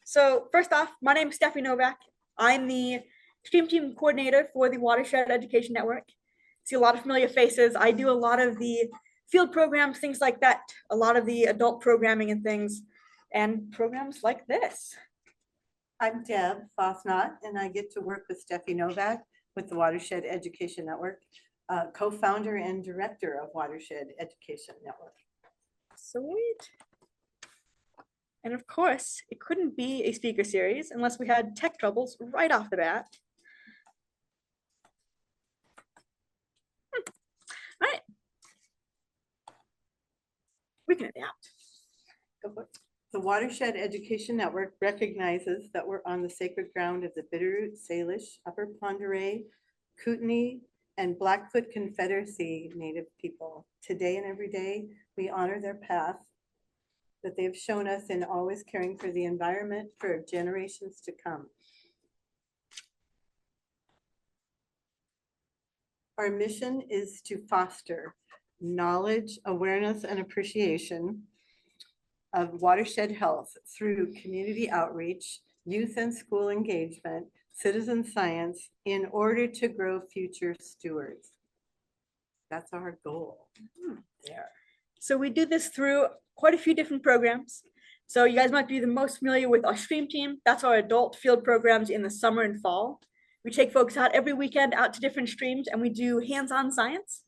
So first off, my name is Steffi Novak. I'm the stream team coordinator for the Watershed Education Network. See a lot of familiar faces. I do a lot of the field programs, things like that, a lot of the adult programming and things, and programs like this. I'm Deb Fosnot, and I get to work with Steffi Novak with the Watershed Education Network, co-founder and director of Watershed Education Network. Sweet. And of course, it couldn't be a speaker series unless we had tech troubles right off the bat. All right. We can adapt. Go for it. The Watershed Education Network recognizes that we're on the sacred ground of the Bitterroot, Salish, Upper Pend Oreille, Kootenai, and Blackfoot Confederacy Native people. Today and every day, we honor their path that they've shown us in always caring for the environment for generations to come. Our mission is to foster knowledge, awareness, and appreciation of watershed health through community outreach, youth and school engagement, citizen science, in order to grow future stewards. That's our goal. There. So we do this through quite a few different programs. So you guys might be the most familiar with our stream team. That's our adult field programs in the summer and fall. We take folks out every weekend out to different streams and we do hands-on science.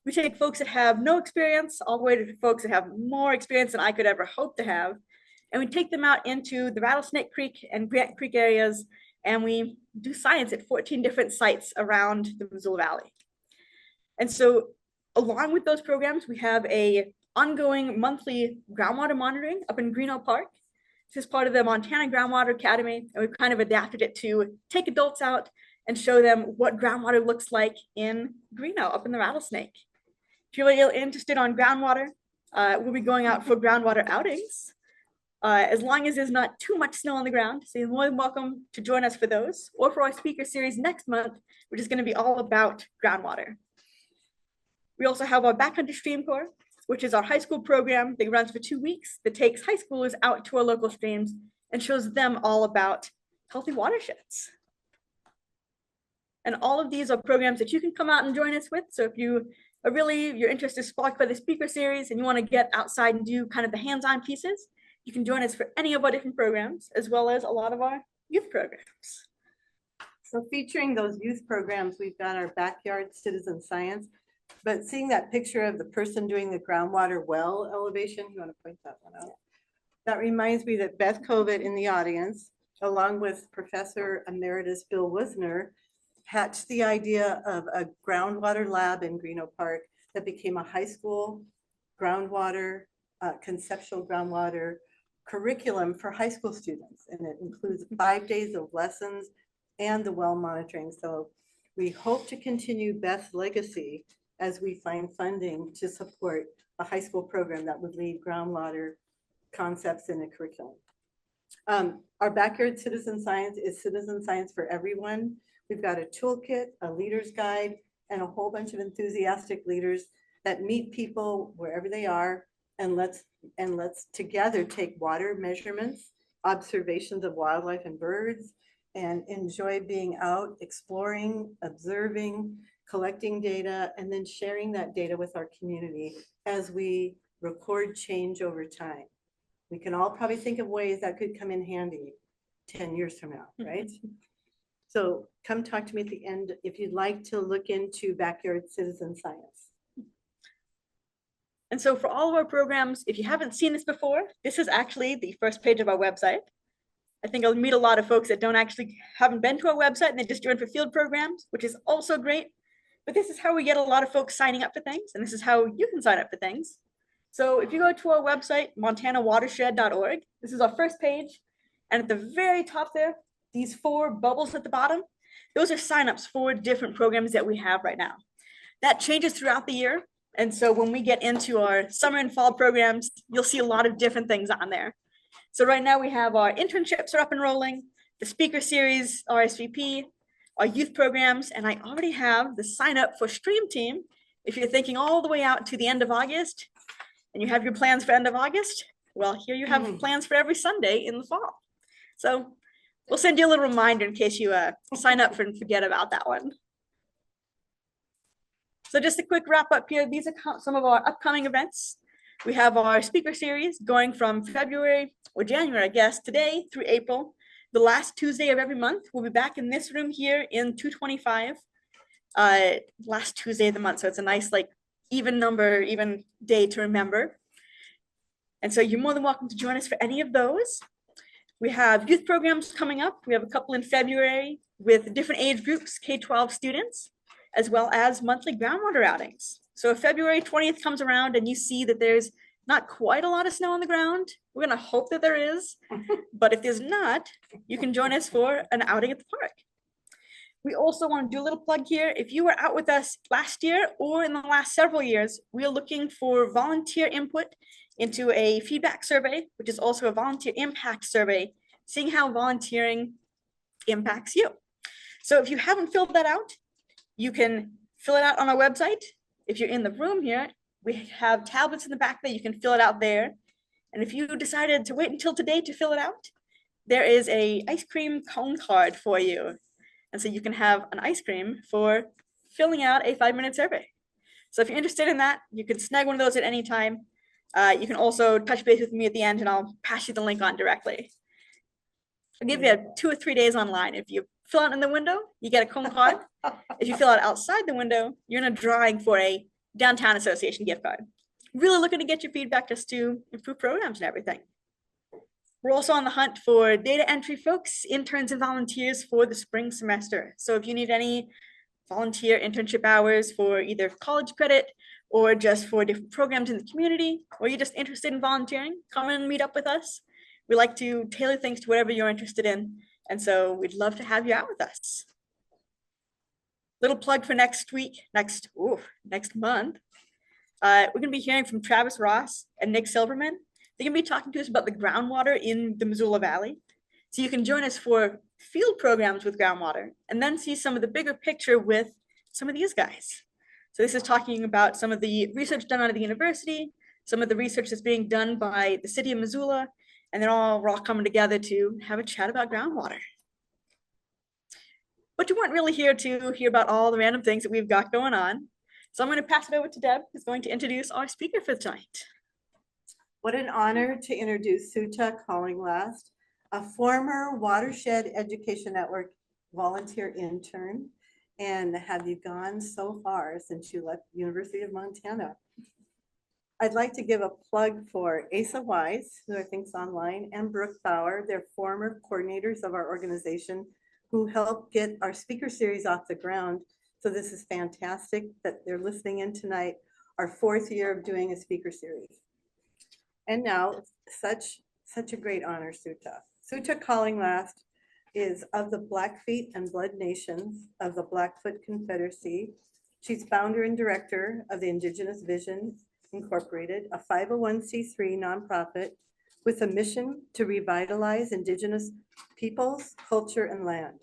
We take folks that have no experience all the way to folks that have more experience than I could ever hope to have. And we take them out into the Rattlesnake Creek and Grant Creek areas, and we do science at 14 different sites around the Missoula Valley. And so along with those programs, we have a ongoing monthly groundwater monitoring up in Greeno Park. This is part of the Montana Groundwater Academy, and we've kind of adapted it to take adults out and show them what groundwater looks like in Greeno up in the Rattlesnake. If you're really interested on groundwater, we'll be going out for groundwater outings, as long as there's not too much snow on the ground. So you're more than welcome to join us for those, or for our speaker series next month, which is going to be all about groundwater. We also have our Backcountry Stream Corps, which is our high school program that runs for 2 weeks that takes high schoolers out to our local streams and shows them all about healthy watersheds. And all of these are programs that you can come out and join us with. So if you are really, your interest is sparked by the speaker series and you want to get outside and do kind of the hands-on pieces, you can join us for any of our different programs, as well as a lot of our youth programs. So featuring those youth programs, we've got our backyard citizen science. But seeing that picture of the person doing the groundwater well elevation, you want to point that one out? That reminds me that Beth Covet in the audience, along with Professor Emeritus Bill Wisner, hatched the idea of a groundwater lab in Greeno Park that became a high school groundwater, conceptual groundwater curriculum for high school students. And it includes 5 days of lessons and the well monitoring. So we hope to continue Beth's legacy as we find funding to support a high school program that would lead groundwater concepts in a curriculum. Our backyard citizen science is citizen science for everyone. We've got a toolkit, a leader's guide, and a whole bunch of enthusiastic leaders that meet people wherever they are, and let's together take water measurements, observations of wildlife and birds, and enjoy being out, exploring, observing, collecting data, and then sharing that data with our community as we record change over time. We can all probably think of ways that could come in handy 10 years from now, right? So come talk to me at the end if you'd like to look into backyard citizen science. And so for all of our programs, if you haven't seen this before, this is actually the first page of our website. I think I'll meet a lot of folks that haven't been to our website and they just joined for field programs, which is also great. But this is how we get a lot of folks signing up for things, and this is how you can sign up for things. So if you go to our website, montanawatershed.org, this is our first page. And at the very top there, these 4 bubbles at the bottom, those are signups for different programs that we have right now. That changes throughout the year. And so when we get into our summer and fall programs, you'll see a lot of different things on there. So right now we have our internships are up and rolling, the speaker series, RSVP, our youth programs, and I already have the sign up for Stream Team. If you're thinking all the way out to the end of August and you have your plans for end of August, well, here you have plans for every Sunday in the fall. So we'll send you a little reminder in case you sign up for and forget about that one. So just a quick wrap up here. These are some of our upcoming events. We have our speaker series going from February or January, I guess, today through April. The last Tuesday of every month, we'll be back in this room here in 225. Last Tuesday of the month. So it's a nice, like, even number, even day to remember. And so you're more than welcome to join us for any of those. We have youth programs coming up. We have a couple in February with different age groups, K-12 students, as well as monthly groundwater outings. So if February 20th comes around and you see that there's not quite a lot of snow on the ground, we're gonna hope that there is, but if there's not, you can join us for an outing at the park. We also want to do a little plug here. If you were out with us last year or in the last several years, we are looking for volunteer input into a feedback survey, which is also a volunteer impact survey, seeing how volunteering impacts you. So if you haven't filled that out, you can fill it out on our website. If you're in the room here, we have tablets in the back that you can fill it out there. And if you decided to wait until today to fill it out, there is a ice cream cone card for you. And so you can have an ice cream for filling out a 5-minute survey. So if you're interested in that, you can snag one of those at any time. You can also touch base with me at the end and I'll pass you the link on directly. I'll give you 2 or 3 days online. If you fill out in the window, you get a cone card. If you fill out outside the window, you're in a drawing for a Downtown Association gift card. Really looking to get your feedback just to improve programs and everything. We're also on the hunt for data entry folks, interns and volunteers for the spring semester. So if you need any volunteer internship hours for either college credit or just for different programs in the community, or you're just interested in volunteering, come and meet up with us. We like to tailor things to whatever you're interested in. And so we'd love to have you out with us. Little plug for next week, next month. We're gonna be hearing from Travis Ross and Nick Silverman. They're gonna be talking to us about the groundwater in the Missoula Valley. So you can join us for field programs with groundwater and then see some of the bigger picture with some of these guys. So this is talking about some of the research done out of the university, some of the research that's being done by the city of Missoula, and we're all coming together to have a chat about groundwater. But you weren't really here to hear about all the random things that we've got going on. So I'm going to pass it over to Deb, who's going to introduce our speaker for tonight. What an honor to introduce Souta Calling Last, a former Watershed Education Network volunteer intern. And have you gone so far since you left University of Montana? I'd like to give a plug for Asa Wise, who I think is online, and Brooke Bauer. They're former coordinators of our organization who helped get our speaker series off the ground. So this is fantastic that they're listening in tonight, our 4th year of doing a speaker series. And now, such a great honor, Souta. Souta Calling Last is of the Blackfeet and Blood Nations of the Blackfoot Confederacy. She's founder and director of the Indigenous Vision Incorporated, a 501c3 nonprofit with a mission to revitalize Indigenous peoples, culture, and land.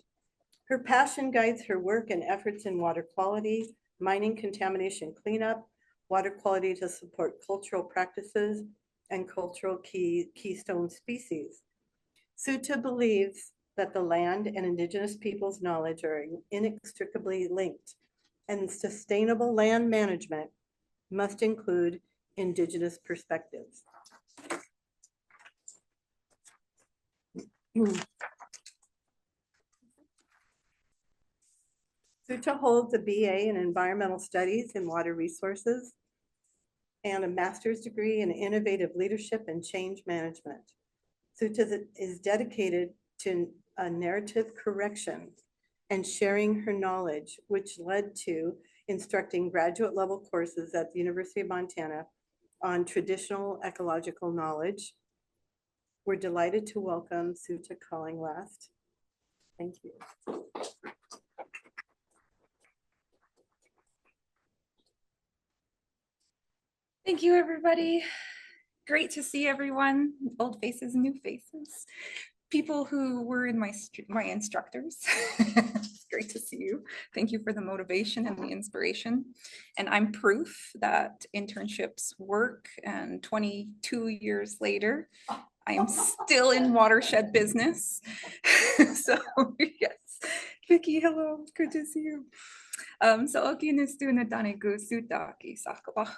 Her passion guides her work and efforts in water quality, mining contamination cleanup, water quality to support cultural practices, and cultural keystone species. Souta believes that the land and Indigenous peoples' knowledge are inextricably linked, and sustainable land management must include Indigenous perspectives. Souta holds a BA in Environmental Studies in Water Resources and a master's degree in Innovative Leadership and Change Management. Souta is dedicated to a narrative correction and sharing her knowledge, which led to instructing graduate level courses at the University of Montana on traditional ecological knowledge. We're delighted to welcome Souta Calling Last. Thank you. Thank you, everybody. Great to see everyone, old faces, new faces, people who were in my instructors. It's great to see you. Thank you for the motivation and the inspiration. And I'm proof that internships work, and 22 years later, I am still in watershed business. So yes, Vicky, hello, good to see you. So Souta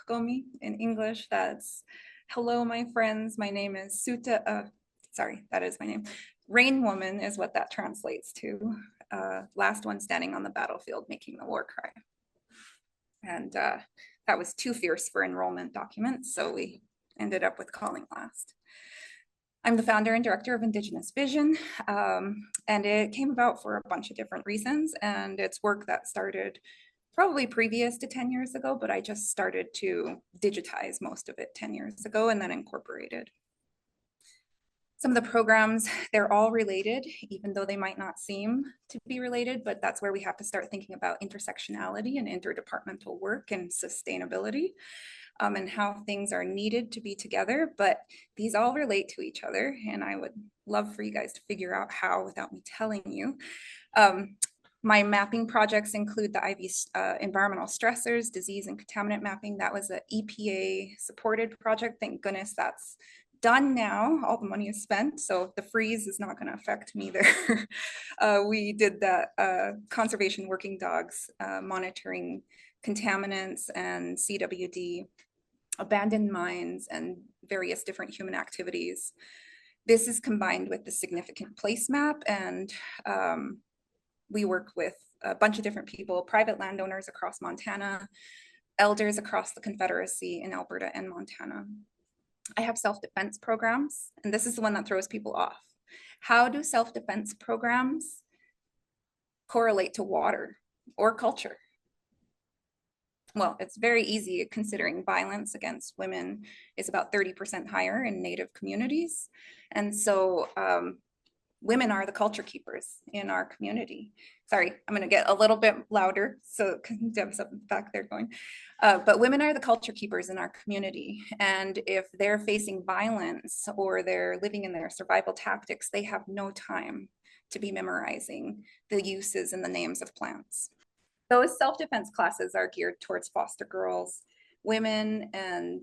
Calling. In English, that's hello, my friends. My name is Souta. Sorry, that is my name. Rain woman is what that translates to. Last one standing on the battlefield, making the war cry. And that was too fierce for enrollment documents, so we ended up with calling last. I'm the founder and director of Indigenous Vision, and it came about for a bunch of different reasons, and it's work that started probably previous to 10 years ago, but I just started to digitize most of it 10 years ago and then incorporated. Some of the programs, they're all related, even though they might not seem to be related, but that's where we have to start thinking about intersectionality and interdepartmental work and sustainability, and how things are needed to be together, but these all relate to each other. And I would love for you guys to figure out how without me telling you. My mapping projects include the IV environmental stressors, disease and contaminant mapping. That was an EPA supported project. Thank goodness that's done now. All the money is spent, so the freeze is not going to affect me there. We did that conservation working dogs, monitoring contaminants and CWD, abandoned mines, and various different human activities. This is combined with the significant place map, and we work with a bunch of different people, private landowners across Montana, elders across the Confederacy in Alberta and Montana. I have self-defense programs, and this is the one that throws people off. How do self-defense programs correlate to water or culture? Well, it's very easy considering violence against women is about 30% higher in Native communities. And so women are the culture keepers in our community. Sorry, I'm gonna get a little bit louder so Deb's up back there going. But women are the culture keepers in our community. And if they're facing violence or they're living in their survival tactics, they have no time to be memorizing the uses and the names of plants. Those self-defense classes are geared towards foster girls, women, and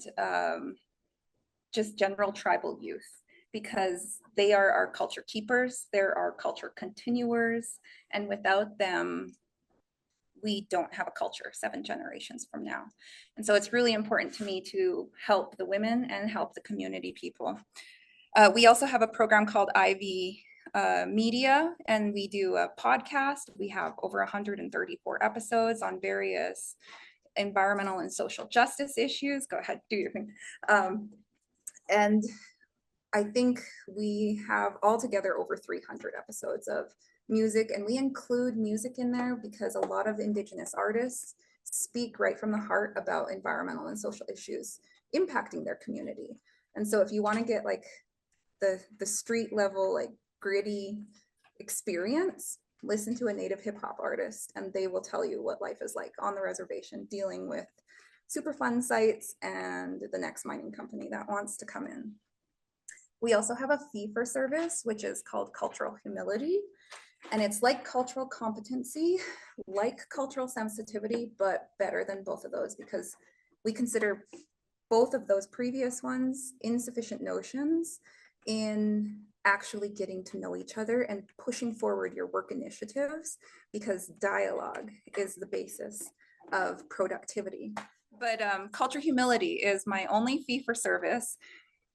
just general tribal youth, because they are our culture keepers, they're our culture continuers, and without them, we don't have a culture 7 generations from now. And so it's really important to me to help the women and help the community people. We also have a program called IV Media, and we do a podcast. We have over 134 episodes on various environmental and social justice issues. Go ahead, do your thing. And I think we have altogether over 300 episodes of music, and we include music in there because a lot of Indigenous artists speak right from the heart about environmental and social issues impacting their community. And so if you want to get like the street level, like gritty experience, listen to a Native hip hop artist, and they will tell you what life is like on the reservation, dealing with Superfund sites and the next mining company that wants to come in. We also have a fee for service, which is called cultural humility. And it's like cultural competency, like cultural sensitivity, but better than both of those, because we consider both of those previous ones insufficient notions in actually getting to know each other and pushing forward your work initiatives, because dialogue is the basis of productivity. But culture humility is my only fee for service.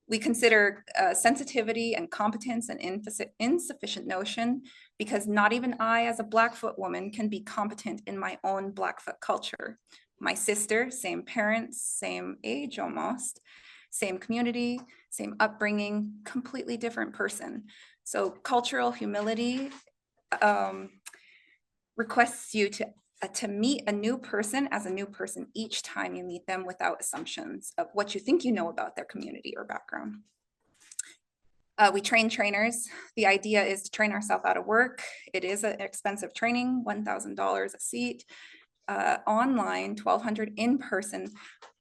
We consider sensitivity and competence an insufficient notion, because not even I as a Blackfoot woman can be competent in my own Blackfoot culture. My sister, same parents, same age almost, same community, same upbringing, completely different person. So cultural humility requests you to meet a new person as a new person each time you meet them, without assumptions of what you think you know about their community or background. We train trainers. The idea is to train ourselves out of work. It is an expensive training, $1,000 a seat, online, $1,200 in person,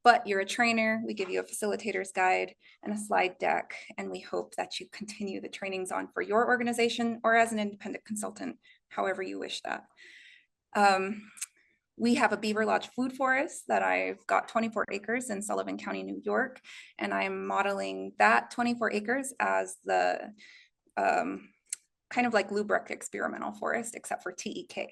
but you're a trainer. We give you a facilitator's guide and a slide deck, and we hope that you continue the trainings on for your organization or as an independent consultant, however you wish that. We have a Beaver Lodge food forest that I've got 24 acres in Sullivan County, New York, and I'm modeling that 24 acres as the kind of like Lubbock experimental forest, except for TEK.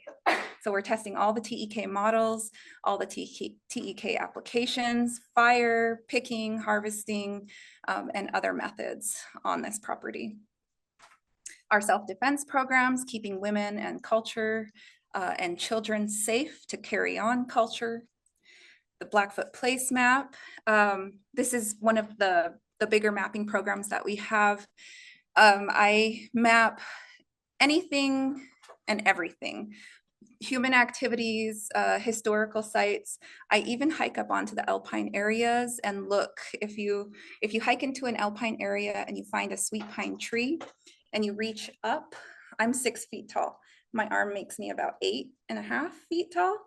So we're testing all the TEK models, all the TEK applications, fire, picking, harvesting, and other methods on this property. Our self-defense programs, keeping women and culture and children safe to carry on culture. The Blackfoot place map. This is one of the bigger mapping programs that we have. I map anything and everything. Human activities, historical sites. I even hike up onto the alpine areas and look. If you hike into an alpine area and you find a sweet pine tree and you reach up, I'm 6 feet tall. My arm makes me about 8.5 feet tall.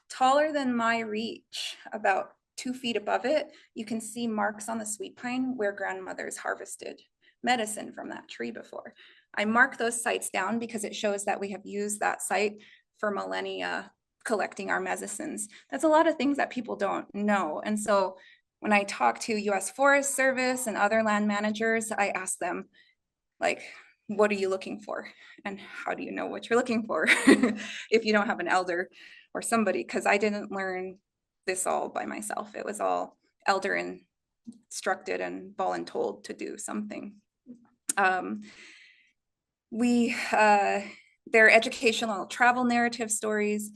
Taller than my reach, about 2 feet above it, you can see marks on the sweet pine where grandmothers harvested medicine from that tree before. I mark those sites down because it shows that we have used that site for millennia collecting our medicines. That's a lot of things that people don't know. And so when I talk to US Forest Service and other land managers, I ask them, like, what are you looking for? And how do you know what you're looking for if you don't have an elder or somebody? Because I didn't learn this all by myself. It was all elder instructed and voluntold to do something. Their educational travel narrative stories,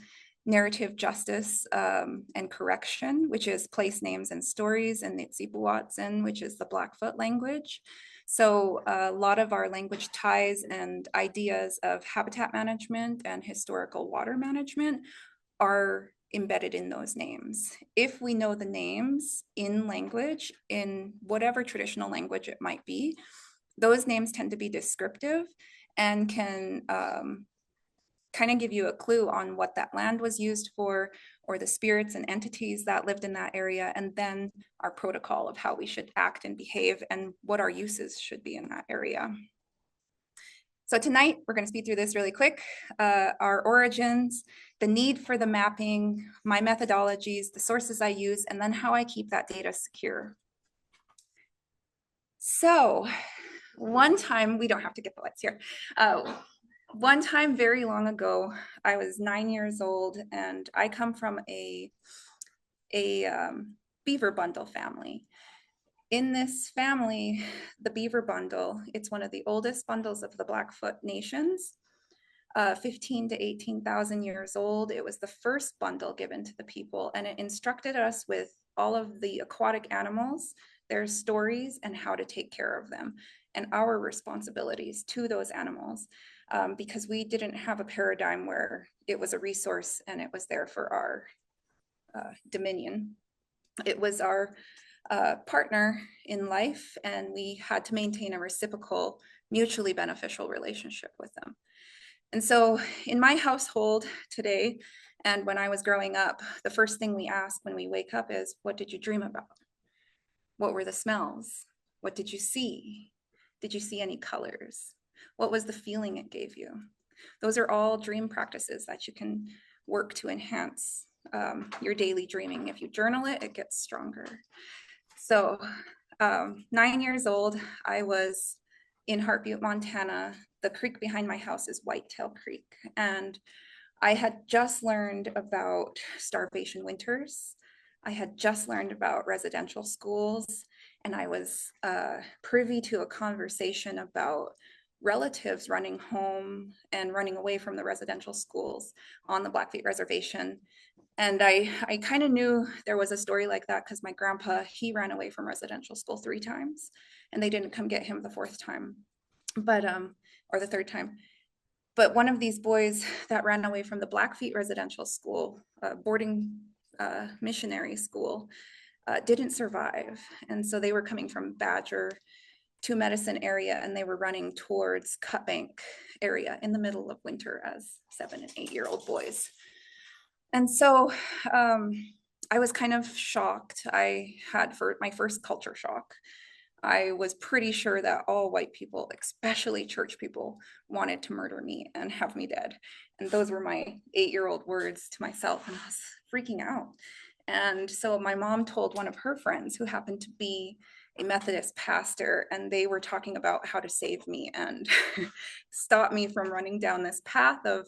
narrative justice and correction, which is place names and stories, and Nitsipuwatsin, which is the Blackfoot language. So a lot of our language ties and ideas of habitat management and historical water management are embedded in those names. If we know the names in language, in whatever traditional language it might be, those names tend to be descriptive and can kind of give you a clue on what that land was used for, or the spirits and entities that lived in that area, and then our protocol of how we should act and behave and what our uses should be in that area. So tonight, we're going to speed through this really quick. Our origins, the need for the mapping, my methodologies, the sources I use, and then how I keep that data secure. So one time, we don't have to get the lights here. One time very long ago, I was 9 years old, and I come from a beaver bundle family. In this family, the beaver bundle, it's one of the oldest bundles of the Blackfoot nations, 15 to 18,000 years old. It was the first bundle given to the people, and it instructed us with all of the aquatic animals, their stories, and how to take care of them, and our responsibilities to those animals. Because we didn't have a paradigm where it was a resource and it was there for our dominion. It was our partner in life, and we had to maintain a reciprocal, mutually beneficial relationship with them. And so in my household today, and when I was growing up, the first thing we ask when we wake up is, what did you dream about? What were the smells? What did you see? Did you see any colors? What was the feeling it gave you? Those are all dream practices that you can work to enhance your daily dreaming. If you journal it, it gets stronger. So 9 years old, I was in Heart Butte, Montana. The creek behind my house is Whitetail Creek. And I had just learned about starvation winters. I had just learned about residential schools, and I was privy to a conversation about relatives running home and running away from the residential schools on the Blackfeet Reservation. And I kind of knew there was a story like that because my grandpa, he ran away from residential school 3 times, and they didn't come get him the 4th time, but or the 3rd time. But one of these boys that ran away from the Blackfeet residential school, boarding missionary school, didn't survive. And so they were coming from Badger to Medicine area, and they were running towards Cut Bank area in the middle of winter as 7- and 8-year-old boys. And so I was kind of shocked. I had my first culture shock I was pretty sure that all white people, especially church people, wanted to murder me and have me dead. And those were my 8-year-old words to myself, and I was freaking out. And so my mom told one of her friends who happened to be a Methodist pastor, and they were talking about how to save me and stop me from running down this path of,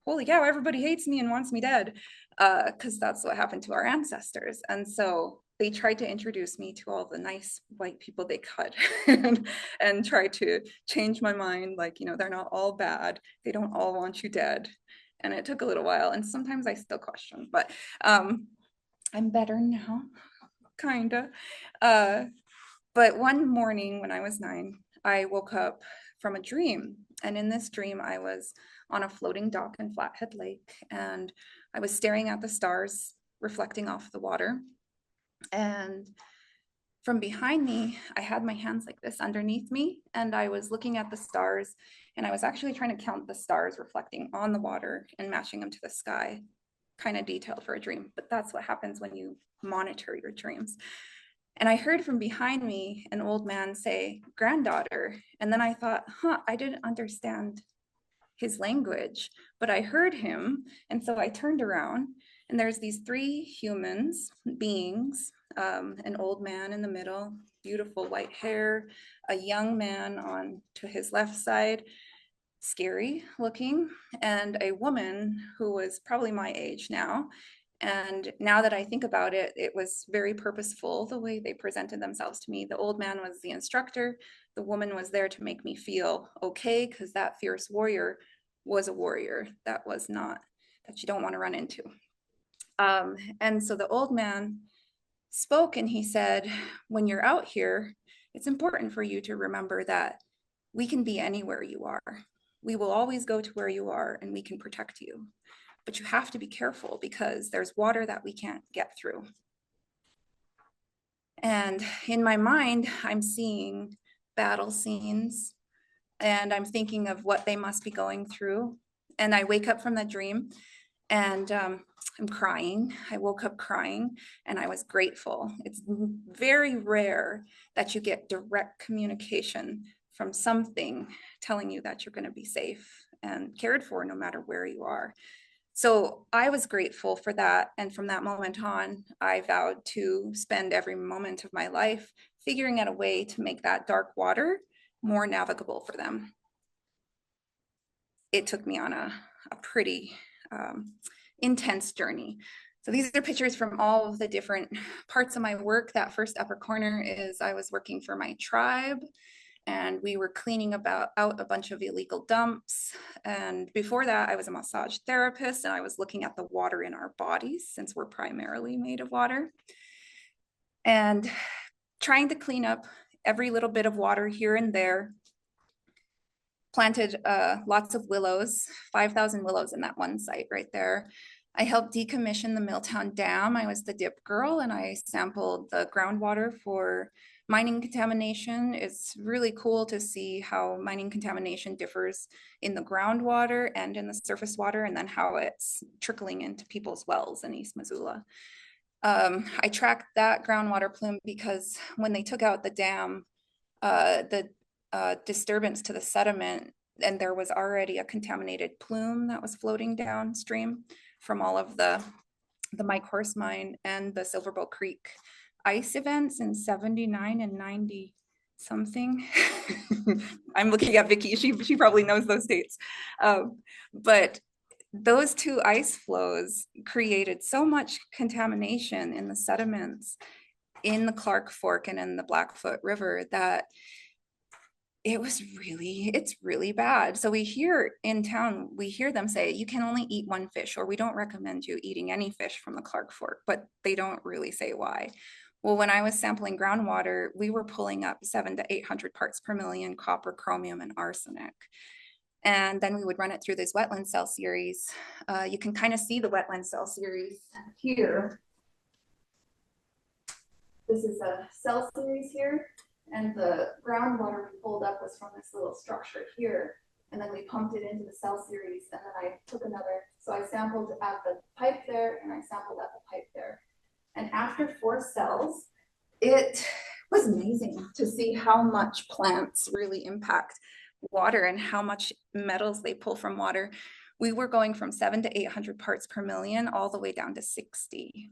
holy cow, everybody hates me and wants me dead, because that's what happened to our ancestors. And so they tried to introduce me to all the nice white people they could and try to change my mind, like, you know, they're not all bad, they don't all want you dead. And it took a little while, and sometimes I still question, but I'm better now, kinda. But one morning when I was 9, I woke up from a dream. And in this dream, I was on a floating dock in Flathead Lake, and I was staring at the stars reflecting off the water. And from behind me, I had my hands like this underneath me, and I was looking at the stars, and I was actually trying to count the stars reflecting on the water and matching them to the sky. Kind of detailed for a dream, but that's what happens when you monitor your dreams. And I heard from behind me an old man say, "Granddaughter." And then I thought, I didn't understand his language, but I heard him. And so I turned around, and there's these 3 humans, beings, an old man in the middle, beautiful white hair, a young man on to his left side, scary looking, and a woman who was probably my age now. And now that I think about it, it was very purposeful the way they presented themselves to me. The old man was the instructor. The woman was there to make me feel okay, because that fierce warrior was a warrior that was not, that you don't want to run into. And so the old man spoke, and he said, when you're out here, it's important for you to remember that we can be anywhere you are. We will always go to where you are, and we can protect you. But you have to be careful, because there's water that we can't get through. And in my mind, I'm seeing battle scenes, and I'm thinking of what they must be going through. And I wake up from that dream, and I'm crying. I woke up crying, and I was grateful. It's very rare that you get direct communication from something telling you that you're going to be safe and cared for no matter where you are. So I was grateful for that. And from that moment on, I vowed to spend every moment of my life figuring out a way to make that dark water more navigable for them. It took me on a pretty intense journey. So these are pictures from all of the different parts of my work. That first upper corner is I was working for my tribe, and we were cleaning out a bunch of illegal dumps. And before that, I was a massage therapist, and I was looking at the water in our bodies, since we're primarily made of water, and trying to clean up every little bit of water here and there. Planted lots of willows, 5,000 willows in that one site right there. I helped decommission the Milltown Dam. I was the dip girl, and I sampled the groundwater for mining contamination. It's really cool to see how mining contamination differs in the groundwater and in the surface water, and then how it's trickling into people's wells in East Missoula. I tracked that groundwater plume because when they took out the dam, the disturbance to the sediment, and there was already a contaminated plume that was floating downstream from all of the Mike Horse mine and the Silverbow Creek ice events in 79 and 90 something. I'm looking at Vicky, she probably knows those dates. But those 2 ice flows created so much contamination in the sediments in the Clark Fork and in the Blackfoot River that it's really bad. So we hear in town, we hear them say, you can only eat 1 fish, or we don't recommend you eating any fish from the Clark Fork, but they don't really say why. Well, when I was sampling groundwater, we were pulling up 700 to 800 parts per million copper, chromium, and arsenic. And then we would run it through this wetland cell series. You can kind of see the wetland cell series here. This is a cell series here. And the groundwater we pulled up was from this little structure here. And then we pumped it into the cell series. And then I took another, so I sampled at the pipe there, and I sampled at the pipe there. And after 4 cells, it was amazing to see how much plants really impact water and how much metals they pull from water. We were going from 700 to 800 parts per million all the way down to 60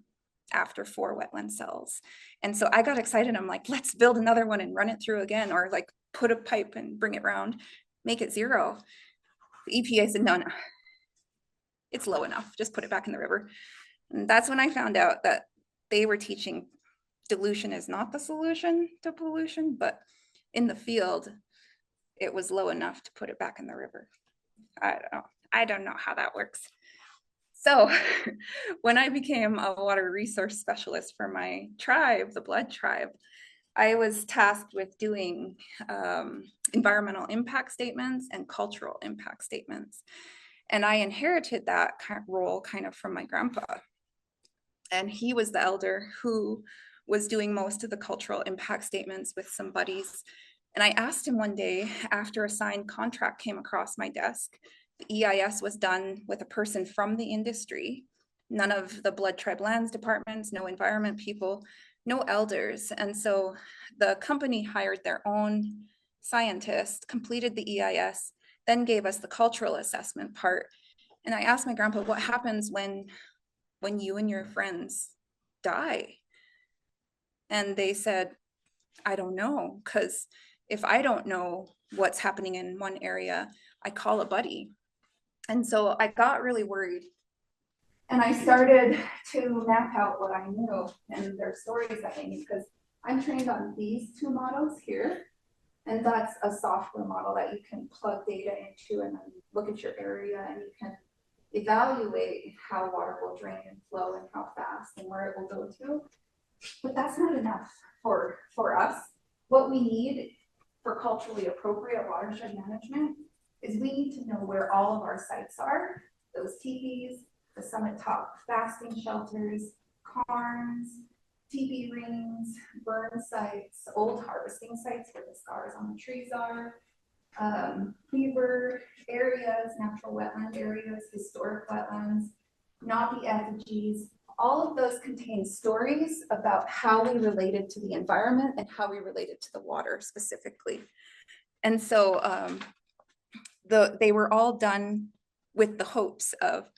after 4 wetland cells. And so I got excited. I'm like, let's build another one and run it through again, or like put a pipe and bring it around, make it 0. The EPA said, no, it's low enough. Just put it back in the river. And that's when I found out that they were teaching dilution is not the solution to pollution, but in the field, it was low enough to put it back in the river. I don't know how that works. So when I became a water resource specialist for my tribe, the Blood Tribe, I was tasked with doing environmental impact statements and cultural impact statements. And I inherited that role kind of from my grandpa. And he was the elder who was doing most of the cultural impact statements with some buddies. And I asked him one day after a signed contract came across my desk. The EIS was done with a person from the industry, none of the Blood Tribe lands departments, no environment people, no elders. And so the company hired their own scientist, completed the EIS, then gave us the cultural assessment part. And I asked my grandpa, what happens when you and your friends die? And they said, I don't know, because if I don't know what's happening in one area, I call a buddy. And so I got really worried. And I started to map out what I knew and their stories that they knew, because I'm trained on these 2 models here. And that's a software model that you can plug data into and then look at your area and you can evaluate how water will drain and flow and how fast and where it will go to. But that's not enough for us. What we need for culturally appropriate watershed management is we need to know where all of our sites are, those teepees, the summit top fasting shelters, cairns, teepee rings, burn sites, old harvesting sites where the scars on the trees are, beaver areas, natural wetland areas, historic wetlands, not the effigies. All of those contain stories about how we related to the environment and how we related to the water specifically. And so they were all done with the hopes of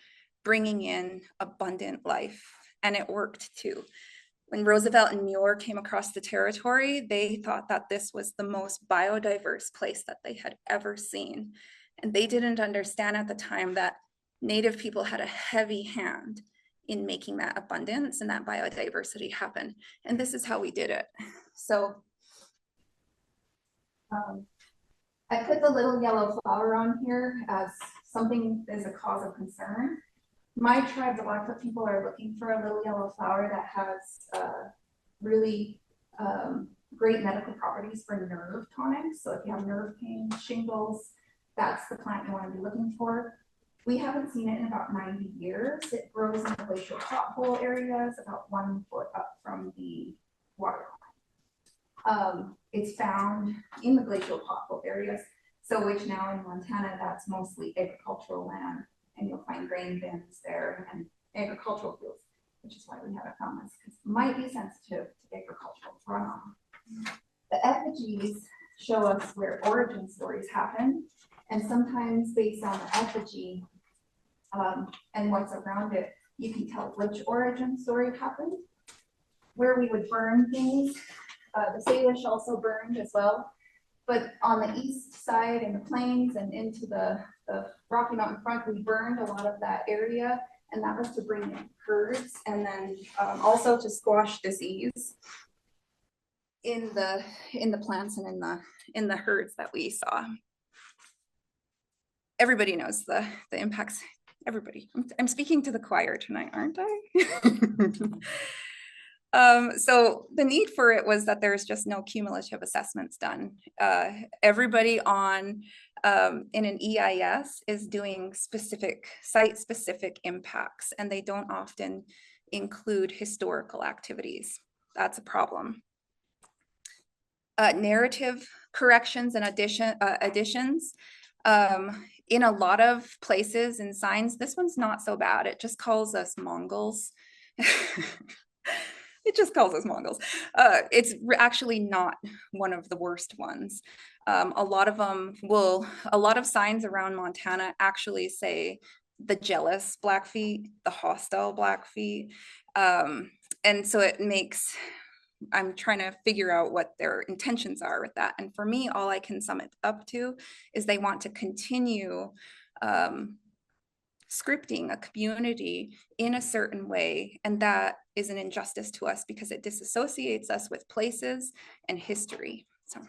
bringing in abundant life, and it worked too. When Roosevelt and Muir came across the territory, they thought that this was the most biodiverse place that they had ever seen. And they didn't understand at the time that Native people had a heavy hand in making that abundance and that biodiversity happen. And this is how we did it. So I put the little yellow flower on here as something as a cause of concern. My tribe, the Blackfoot people, are looking for a little yellow flower that has really great medical properties for nerve tonics. So if you have nerve pain, shingles, that's the plant you want to be looking for. We haven't seen it in about 90 years. It grows in the glacial pothole areas, about 1 foot up from the water line. It's found in the glacial pothole areas, so which now in Montana, that's mostly agricultural land. And you'll find grain bins there and agricultural fields, which is why we haven't found this, because it might be sensitive to agricultural runoff. The effigies show us where origin stories happen, and sometimes based on the effigy and what's around it, you can tell which origin story happened. Where we would burn things, the Salish also burned as well. But on the east side in the plains and into the Rocky Mountain front, we burned a lot of that area, and that was to bring in herds and then also to squash disease in the plants and in the herds that we saw. Everybody knows the impacts. Everybody, I'm speaking to the choir tonight, aren't I? So the need for it was that there's just no cumulative assessments done. Everybody on in an EIS is doing site-specific impacts, and they don't often include historical activities. That's a problem. Narrative corrections and additions. In a lot of places and signs, this one's not so bad. It just calls us Mongols. it just calls us Mongols. It's actually not one of the worst ones. A lot of signs around Montana actually say the jealous Blackfeet, the hostile Blackfeet. And so it makes, I'm trying to figure out what their intentions are with that. And for me, all I can sum it up to is they want to continue scripting a community in a certain way. And that is an injustice to us because it disassociates us with places and history. So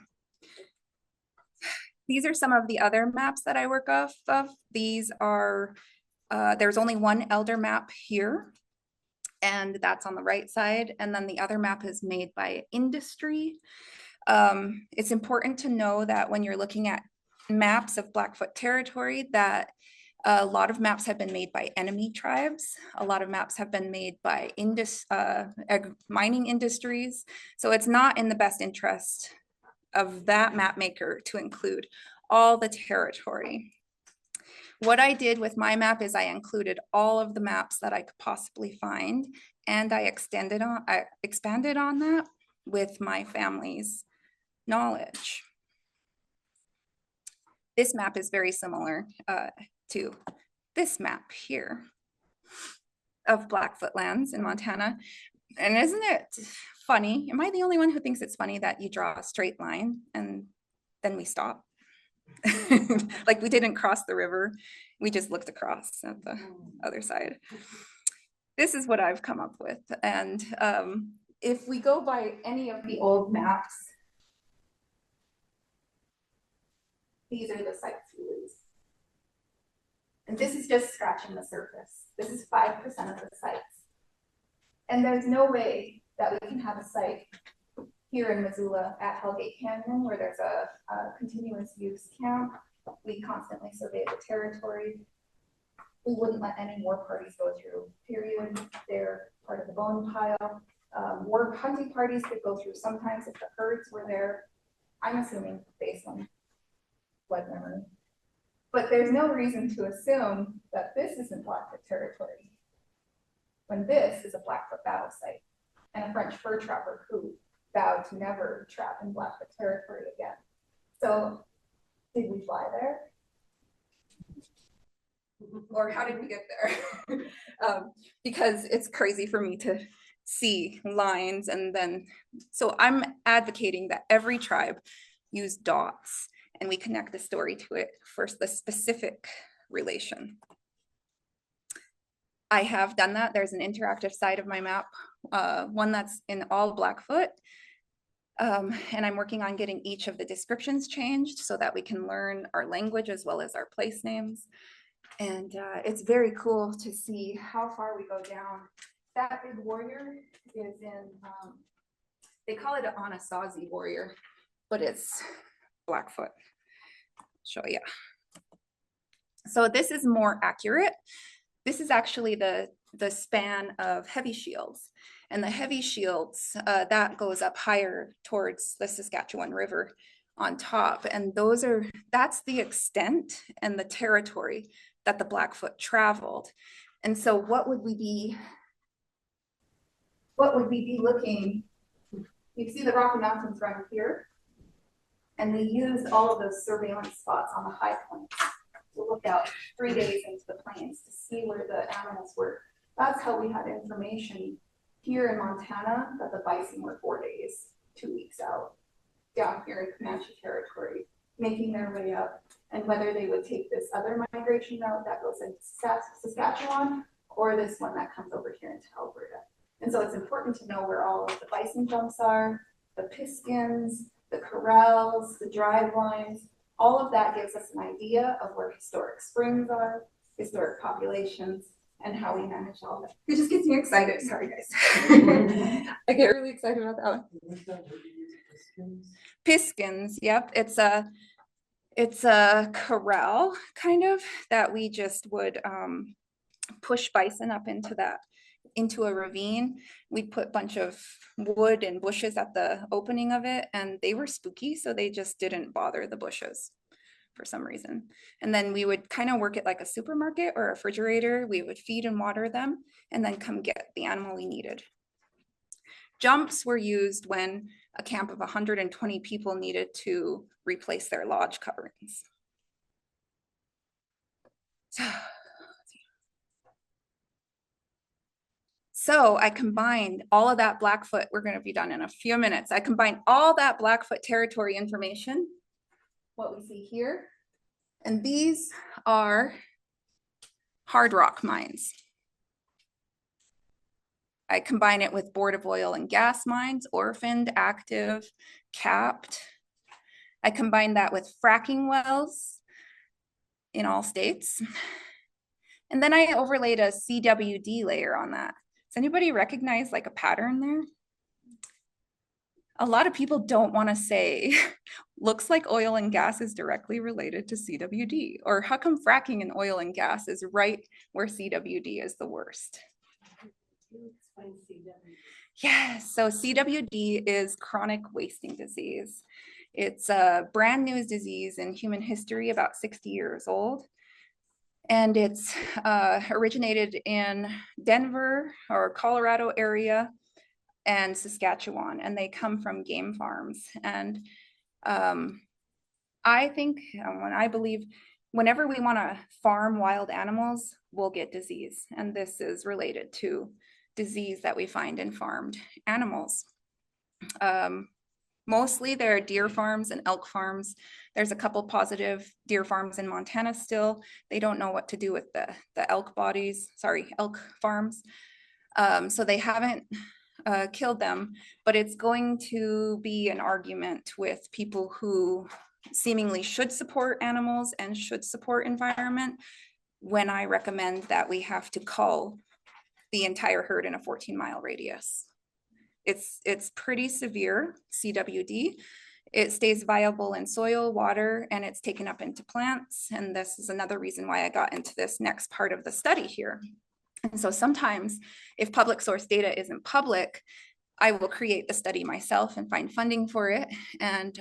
these are some of the other maps that I work off of. These are, there's only one elder map here, and that's on the right side. And then the other map is made by industry. It's important to know that when you're looking at maps of Blackfoot territory, that a lot of maps have been made by enemy tribes. A lot of maps have been made by mining industries. So it's not in the best interest of that map maker to include all the territory. What I did with my map is I included all of the maps that I could possibly find, and I expanded on that with my family's knowledge. This map is very similar to this map here of Blackfoot lands in Montana. And isn't it funny? Am I the only one who thinks it's funny that you draw a straight line and then we stop? Like we didn't cross the river, we just looked across at the other side. This is what I've come up with. And if we go by any of the old maps, these are the sites we lose. And this is just scratching the surface. This is 5% of the sites. And there's no way that we can have a site here in Missoula at Hellgate Canyon where there's a continuous use camp. We constantly survey the territory. We wouldn't let any war parties go through, period. They're part of the bone pile. War hunting parties could go through sometimes if the herds were there. I'm assuming based on blood memory. But there's no reason to assume that this isn't Blackfoot territory when this is a Blackfoot battle site and a French fur trapper who vowed to never trap in Blackfoot territory again. So did we fly there? Or how did we get there? Because it's crazy for me to see lines and then, so I'm advocating that every tribe use dots and we connect the story to it for the specific relation. I have done that. There's an interactive side of my map, one that's in all Blackfoot. And I'm working on getting each of the descriptions changed so that we can learn our language as well as our place names. And it's very cool to see how far we go down. That big warrior is in, they call it an Anasazi warrior, but it's Blackfoot. Show you. So this is more accurate. This is actually the span of heavy shields. And the heavy shields, that goes up higher towards the Saskatchewan River on top. And that's the extent and the territory that the Blackfoot traveled. And so what would we be looking? You see the Rocky Mountains right here. And they used all of those surveillance spots on the high points to look out 3 days into the plains to see where the animals were. That's how we had information here in Montana that the bison were 4 days, 2 weeks out, down here in Comanche territory, making their way up, and whether they would take this other migration route that goes into Saskatchewan or this one that comes over here into Alberta. And so it's important to know where all of the bison jumps are, the piskins, the corrals, the drive lines. All of that gives us an idea of where historic springs are, historic populations, and how we manage all of it. It just gets me excited. Sorry, guys. I get really excited about that one. Piskins, yep. It's a corral kind of that we just would push bison up into a ravine. We'd put a bunch of wood and bushes at the opening of it, and they were spooky, so they just didn't bother the bushes for some reason. And then we would kind of work it like a supermarket or a refrigerator. We would feed and water them and then come get the animal we needed. Jumps were used when a camp of 120 people needed to replace their lodge coverings. So I combined all of that Blackfoot, we're going to be done in a few minutes. I combined all that Blackfoot territory information, what we see here, and these are hard rock mines. I combine it with Board of Oil and Gas mines, orphaned, active, capped. I combine that with fracking wells in all states. And then I overlaid a CWD layer on that. Does anybody recognize like a pattern there? A lot of people don't want to say, looks like oil and gas is directly related to CWD, or how come fracking in oil and gas is right where CWD is the worst? Yes, so CWD is chronic wasting disease. It's a brand new disease in human history, about 60 years old. And it's originated in Denver or Colorado area and Saskatchewan, and they come from game farms. And I think, I believe, whenever we want to farm wild animals, we'll get disease. And this is related to disease that we find in farmed animals. Mostly there are deer farms and elk farms. There's a couple positive deer farms in Montana still. They don't know what to do with the elk farms. So they haven't killed them, but it's going to be an argument with people who seemingly should support animals and should support environment when I recommend that we have to cull the entire herd in a 14-mile radius. It's pretty severe CWD. It stays viable in soil, water, and it's taken up into plants. And this is another reason why I got into this next part of the study here. And so sometimes if public source data isn't public, I will create the study myself and find funding for it. And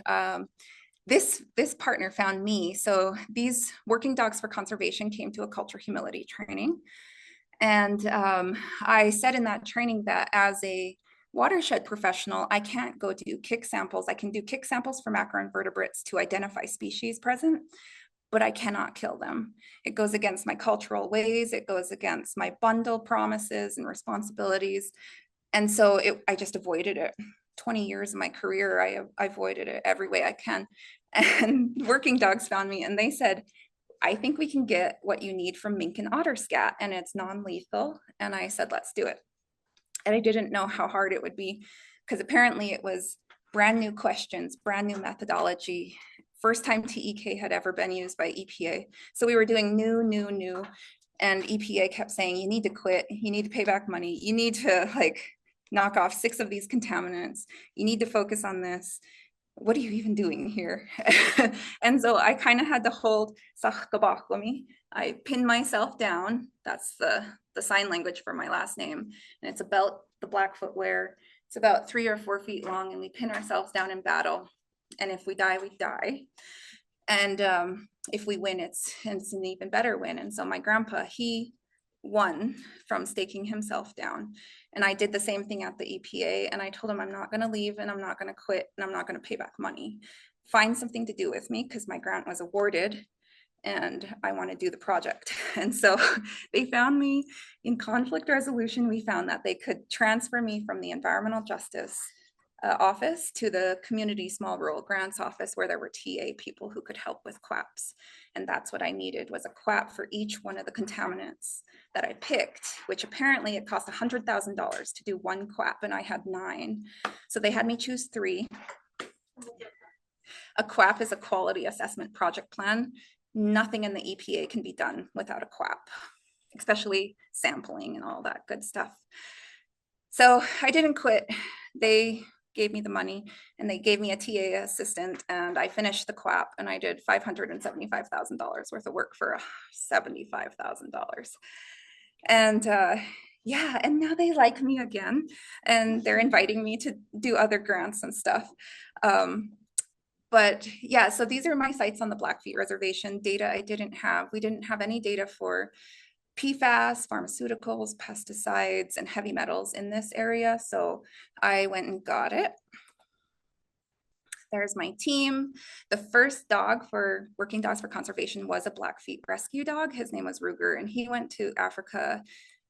this partner found me. So these Working Dogs for Conservation came to a culture humility training. And I said in that training that as a watershed professional, I can't go do kick samples. I can do kick samples for macroinvertebrates to identify species present, but I cannot kill them. It goes against my cultural ways. It goes against my bundle promises and responsibilities. And so I just avoided it. 20 years of my career, I avoided it every way I can. And Working Dogs found me and they said, I think we can get what you need from mink and otter scat, and it's non-lethal. And I said, let's do it. And I didn't know how hard it would be because apparently it was brand new questions, brand new methodology. First time TEK had ever been used by EPA. So we were doing new, and EPA kept saying, you need to quit, you need to pay back money, you need to like knock off 6 of these contaminants, you need to focus on this. What are you even doing here? And so I kind of had to hold Sachkabaklami. I pinned myself down. That's the sign language for my last name. And it's about the Blackfoot wear. It's about 3 or 4 feet long, and we pin ourselves down in battle. And if we die, we die. And if we win, it's an even better win. And so my grandpa, he won from staking himself down. And I did the same thing at the EPA. And I told him, I'm not going to leave and I'm not going to quit and I'm not going to pay back money. Find something to do with me because my grant was awarded and I want to do the project. And so they found me in conflict resolution. We found that they could transfer me from the environmental justice office to the community small rural grants office where there were TA people who could help with QAPs. And that's what I needed, was a QAP for each one of the contaminants that I picked, which apparently it cost $100,000 to do one QAP and I had 9. So they had me choose 3. A QAP is a quality assessment project plan. Nothing in the EPA can be done without a QAP, especially sampling and all that good stuff. So I didn't quit. They gave me the money and they gave me a TA assistant and I finished the QAP and I did $575,000 worth of work for $75,000. And yeah, and now they like me again and they're inviting me to do other grants and stuff. But yeah, so these are my sites on the Blackfeet Reservation. Data I didn't have. We didn't have any data for PFAS, pharmaceuticals, pesticides, and heavy metals in this area. So I went and got it. There's my team. The first dog for Working Dogs for Conservation was a Blackfeet rescue dog. His name was Ruger, and he went to Africa,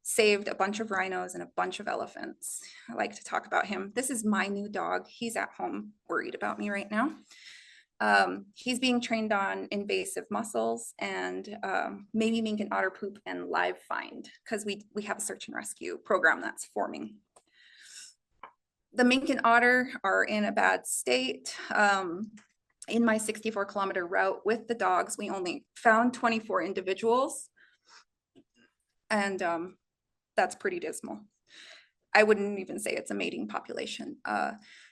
saved a bunch of rhinos and a bunch of elephants. I like to talk about him. This is my new dog. He's at home worried about me right now. He's being trained on invasive mussels and maybe mink and otter poop and live find, because we have a search and rescue program that's forming. The mink and otter are in a bad state. In my 64-kilometer route with the dogs, we only found 24 individuals, and that's pretty dismal. I wouldn't even say it's a mating population.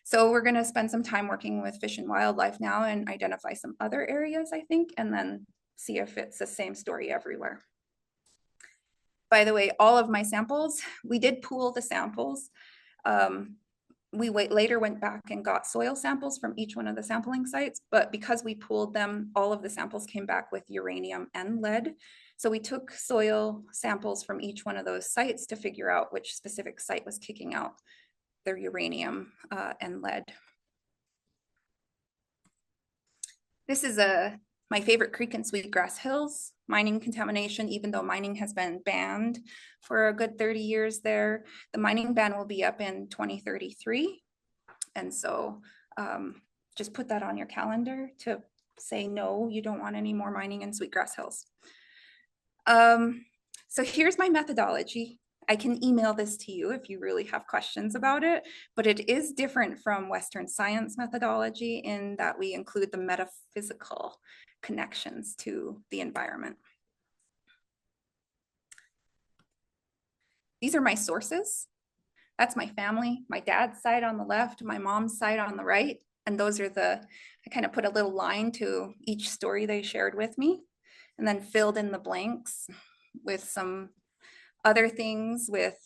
So we're gonna spend some time working with Fish and Wildlife now and identify some other areas, I think, and then see if it's the same story everywhere. By the way, all of my samples, we did pool the samples. We later went back and got soil samples from each one of the sampling sites, but because we pooled them, all of the samples came back with uranium and lead. So we took soil samples from each one of those sites to figure out which specific site was kicking out their uranium and lead. This is my favorite creek in Sweetgrass Hills. Mining contamination, even though mining has been banned for a good 30 years there. The mining ban will be up in 2033. And so just put that on your calendar to say, no, you don't want any more mining in Sweetgrass Hills. So here's my methodology. I can email this to you if you really have questions about it, but it is different from Western science methodology in that we include the metaphysical connections to the environment. These are my sources. That's my family, my dad's side on the left, my mom's side on the right. And those are I kind of put a little line to each story they shared with me, and then filled in the blanks with some other things with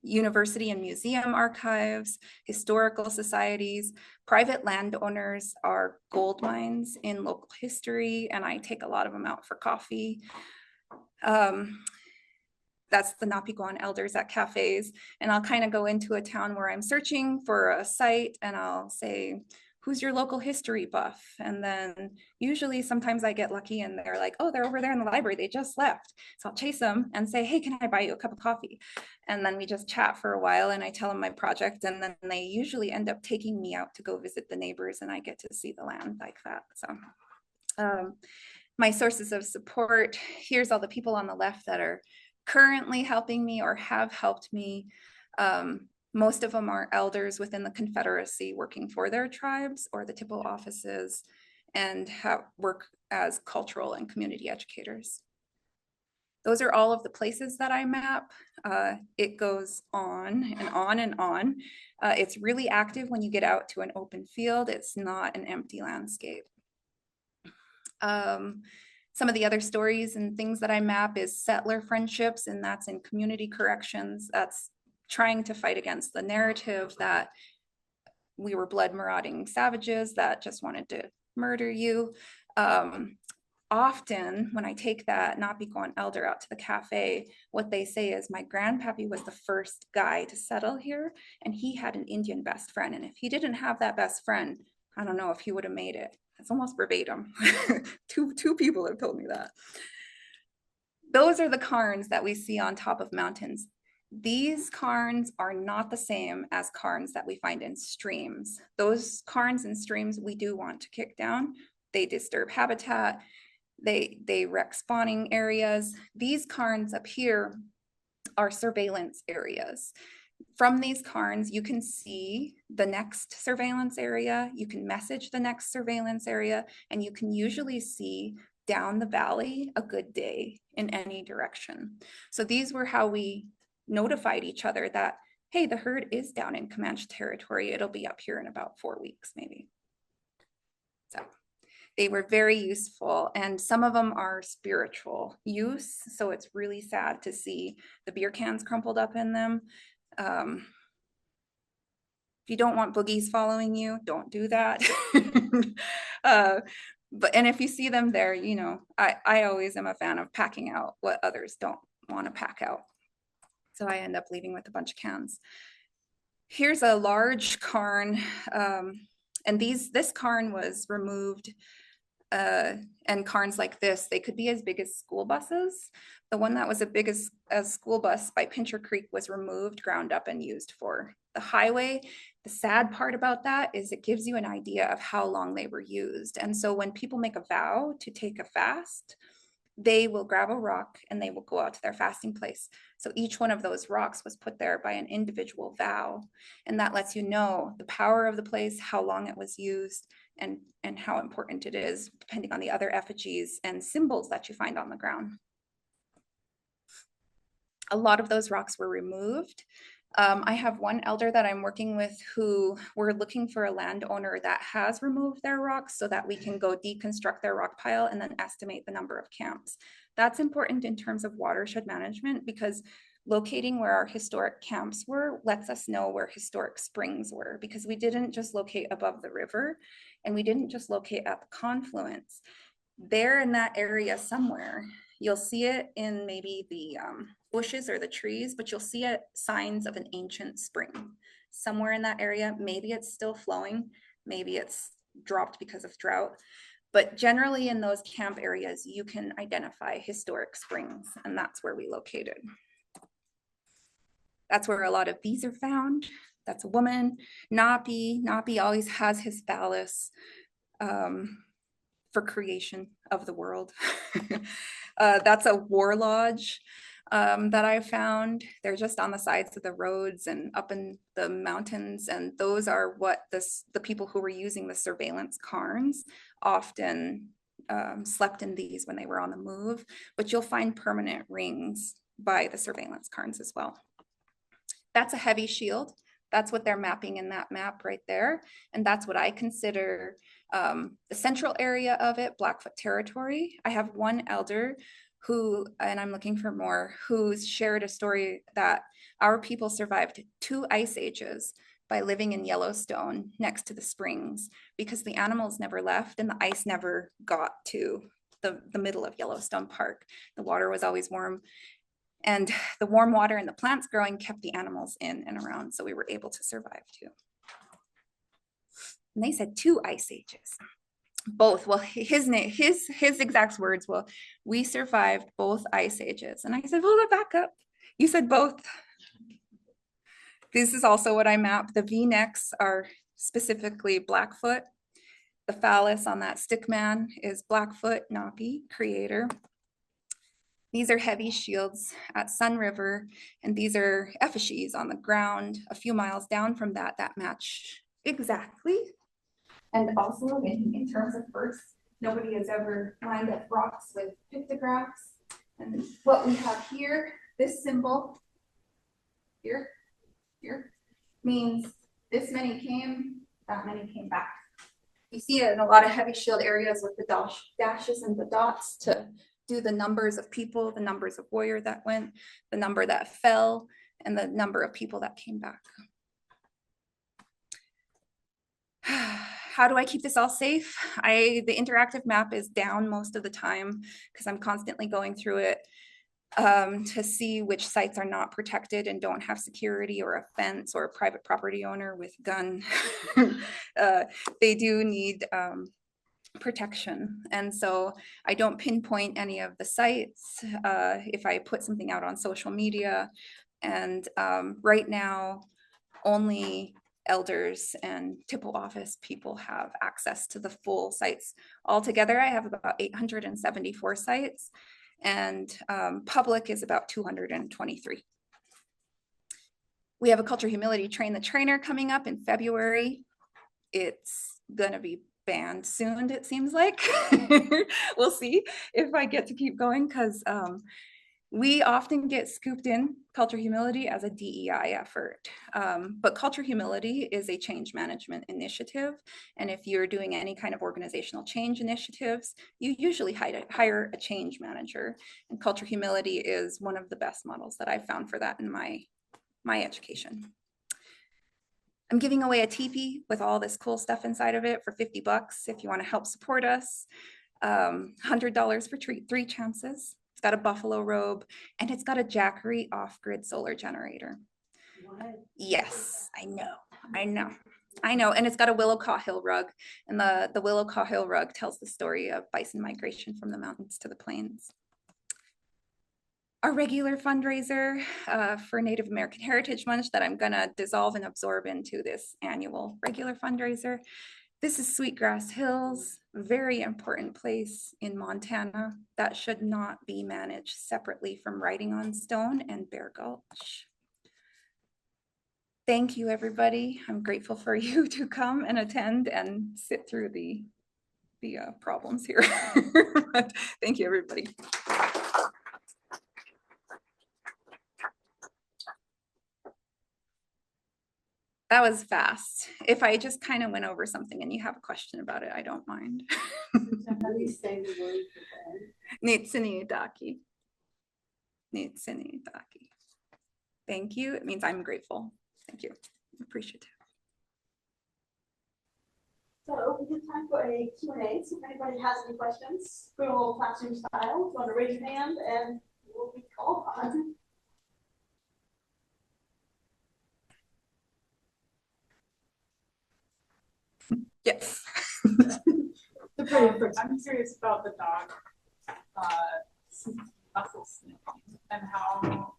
university and museum archives, historical societies, private landowners are gold mines in local history, and I take a lot of them out for coffee. That's the Napiguan elders at cafes, and I'll kind of go into a town where I'm searching for a site, and I'll say, who's your local history buff? And then usually sometimes I get lucky and they're like, oh, they're over there in the library, they just left. So I'll chase them and say, hey, can I buy you a cup of coffee? And then we just chat for a while and I tell them my project, and then they usually end up taking me out to go visit the neighbors, and I get to see the land like that. So my sources of support, here's all the people on the left that are currently helping me or have helped me. Most of them are elders within the Confederacy working for their tribes or the TIPO offices, and work as cultural and community educators. Those are all of the places that I map. It goes on and on and on. It's really active when you get out to an open field. It's not an empty landscape. Some of the other stories and things that I map is settler friendships, and that's in community corrections. That's trying to fight against the narrative that we were blood marauding savages that just wanted to murder you. Often when I take that Napiguan elder out to the cafe, what they say is, my grandpappy was the first guy to settle here, and he had an Indian best friend. And if he didn't have that best friend, I don't know if he would have made it. It's almost verbatim. Two people have told me that. Those are the cairns that we see on top of mountains. These cairns are not the same as cairns that we find in streams. Those cairns and streams we do want to kick down. They disturb habitat. They wreck spawning areas. These cairns up here are surveillance areas. From these cairns, you can see the next surveillance area, you can message the next surveillance area, and you can usually see down the valley a good day in any direction. So these were how we notified each other that, hey, the herd is down in Comanche territory. It'll be up here in about 4 weeks, maybe. So they were very useful, and some of them are spiritual use. So it's really sad to see the beer cans crumpled up in them. If you don't want boogies following you, don't do that. And if you see them there, you know, I always am a fan of packing out what others don't want to pack out. So I end up leaving with a bunch of cans. Here's a large cairn, and this cairn was removed, and cairns like this, they could be as big as school buses. The one that was as big as a school bus by Pincher Creek was removed, ground up, and used for the highway. The sad part about that is it gives you an idea of how long they were used. And so when people make a vow to take a fast, they will grab a rock and they will go out to their fasting place. So each one of those rocks was put there by an individual vow. And that lets you know the power of the place, how long it was used, and how important it is, depending on the other effigies and symbols that you find on the ground. A lot of those rocks were removed. I have one elder that I'm working with who we're looking for a landowner that has removed their rocks so that we can go deconstruct their rock pile and then estimate the number of camps. That's important in terms of watershed management, because locating where our historic camps were lets us know where historic springs were, because we didn't just locate above the river and we didn't just locate at the confluence. There in that area somewhere, you'll see it in maybe the bushes or the trees, but you'll see it signs of an ancient spring somewhere in that area. Maybe it's still flowing, maybe it's dropped because of drought, but generally in those camp areas, you can identify historic springs, and that's where we located. That's where a lot of these are found. That's a woman. Napi always has his phallus for creation of the world. That's a war lodge that I found. They're just on the sides of the roads and up in the mountains, and those are what the people who were using the surveillance cairns often slept in these when they were on the move. But you'll find permanent rings by the surveillance cairns as well. That's a heavy shield. That's what they're mapping in that map right there. And that's what I consider the central area of it, Blackfoot territory. I have one elder who, and I'm looking for more, who's shared a story that our people survived 2 ice ages by living in Yellowstone next to the springs, because the animals never left and the ice never got to the middle of Yellowstone Park. The water was always warm. And the warm water and the plants growing kept the animals in and around, so we were able to survive too. And they said 2 ice ages. Both. Well, his exact words, well, we survived both ice ages. And I said, well, back up. You said both. This is also what I mapped. The V-necks are specifically Blackfoot. The phallus on that stick man is Blackfoot, Napi, creator. These are heavy shields at Sun River, and these are effigies on the ground a few miles down from that match exactly. And also in terms of births, nobody has ever lined up rocks with pictographs. And what we have here, this symbol here, means this many came, that many came back. You see it in a lot of heavy shield areas with the dashes and the dots to do the numbers of people, the numbers of warrior that went, the number that fell, and the number of people that came back. How do I keep this all safe? The interactive map is down most of the time because I'm constantly going through it to see which sites are not protected and don't have security or a fence or a private property owner with gun. They do need protection. And so I don't pinpoint any of the sites if I put something out on social media. And right now, only elders and TIPO office people have access to the full sites. Altogether, I have about 874 sites, and public is about 223. We have a Culture Humility Train the Trainer coming up in February. It's gonna be banned soon, it seems like. We'll see if I get to keep going, because we often get scooped in Culture Humility as a DEI effort, but Culture Humility is a change management initiative. And if you're doing any kind of organizational change initiatives, you usually hire a change manager. And Culture Humility is one of the best models that I've found for that in my education. I'm giving away a teepee with all this cool stuff inside of it for $50 if you want to help support us. $100 for 3 chances. It's got a buffalo robe, and it's got a Jackery off-grid solar generator. What? Yes, I know. And it's got a willow cahill rug, and the willow cahill rug tells the story of bison migration from the mountains to the plains. Our regular fundraiser for Native American Heritage Month that I'm gonna dissolve and absorb into this annual regular fundraiser. This is Sweetgrass Hills, very important place in Montana that should not be managed separately from Writing on Stone and Bear Gulch. Thank you, everybody. I'm grateful for you to come and attend and sit through the problems here. Thank you, everybody. That was fast. If I just kind of went over something and you have a question about it, I don't mind. How do you say the word for Nitsiniidaki. Nitsiniidaki. Thank you. It means I'm grateful. Thank you. Appreciate it. So we have time for a Q&A. So if anybody has any questions, good old classroom style, you want to raise your hand and we'll be called on. Yes. I'm curious about the dog muscle sniffing and how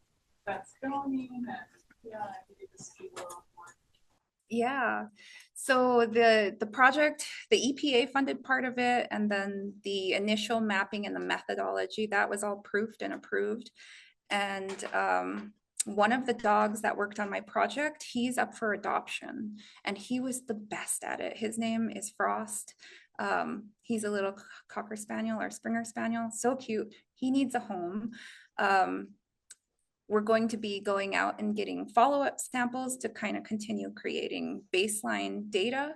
that's going, and yeah, if you could just speak a little more. Yeah, so the project, the EPA funded part of it, and then the initial mapping and the methodology, that was all proofed and approved. And one of the dogs that worked on my project, he's up for adoption, and he was the best at it. His name is Frost. He's a little Cocker Spaniel or Springer Spaniel, so cute. He needs a home. We're going to be going out and getting follow-up samples to kind of continue creating baseline data,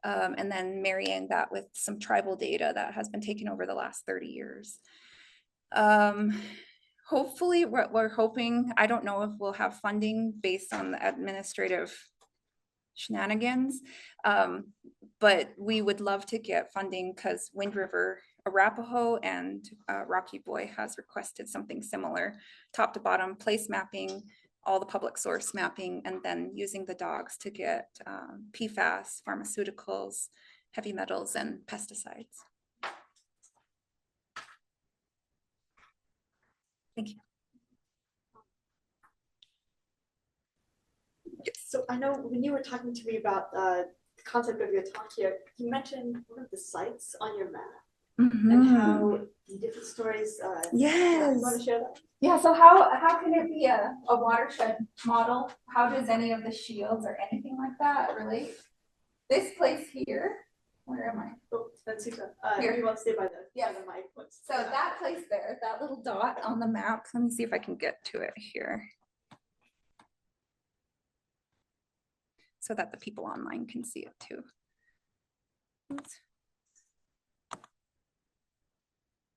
and then marrying that with some tribal data that has been taken over the last 30 years. Hopefully, we're hoping, I don't know if we'll have funding based on the administrative shenanigans, but we would love to get funding because Wind River Arapaho and Rocky Boy has requested something similar, top to bottom place mapping, all the public source mapping, and then using the dogs to get PFAS, pharmaceuticals, heavy metals, and pesticides. Thank you. So I know when you were talking to me about the concept of your talk here, you mentioned one of the sites on your map. And how the different stories. Yes. You want to share that? Yeah. So how can it be a watershed model? How does any of the shields or anything like that relate? This place here. Where am I? Oh, that's Souta. Here. You want to stay by the mic. So that place there, that little dot on the map. Let me see if I can get to it here, so that the people online can see it too. Oops.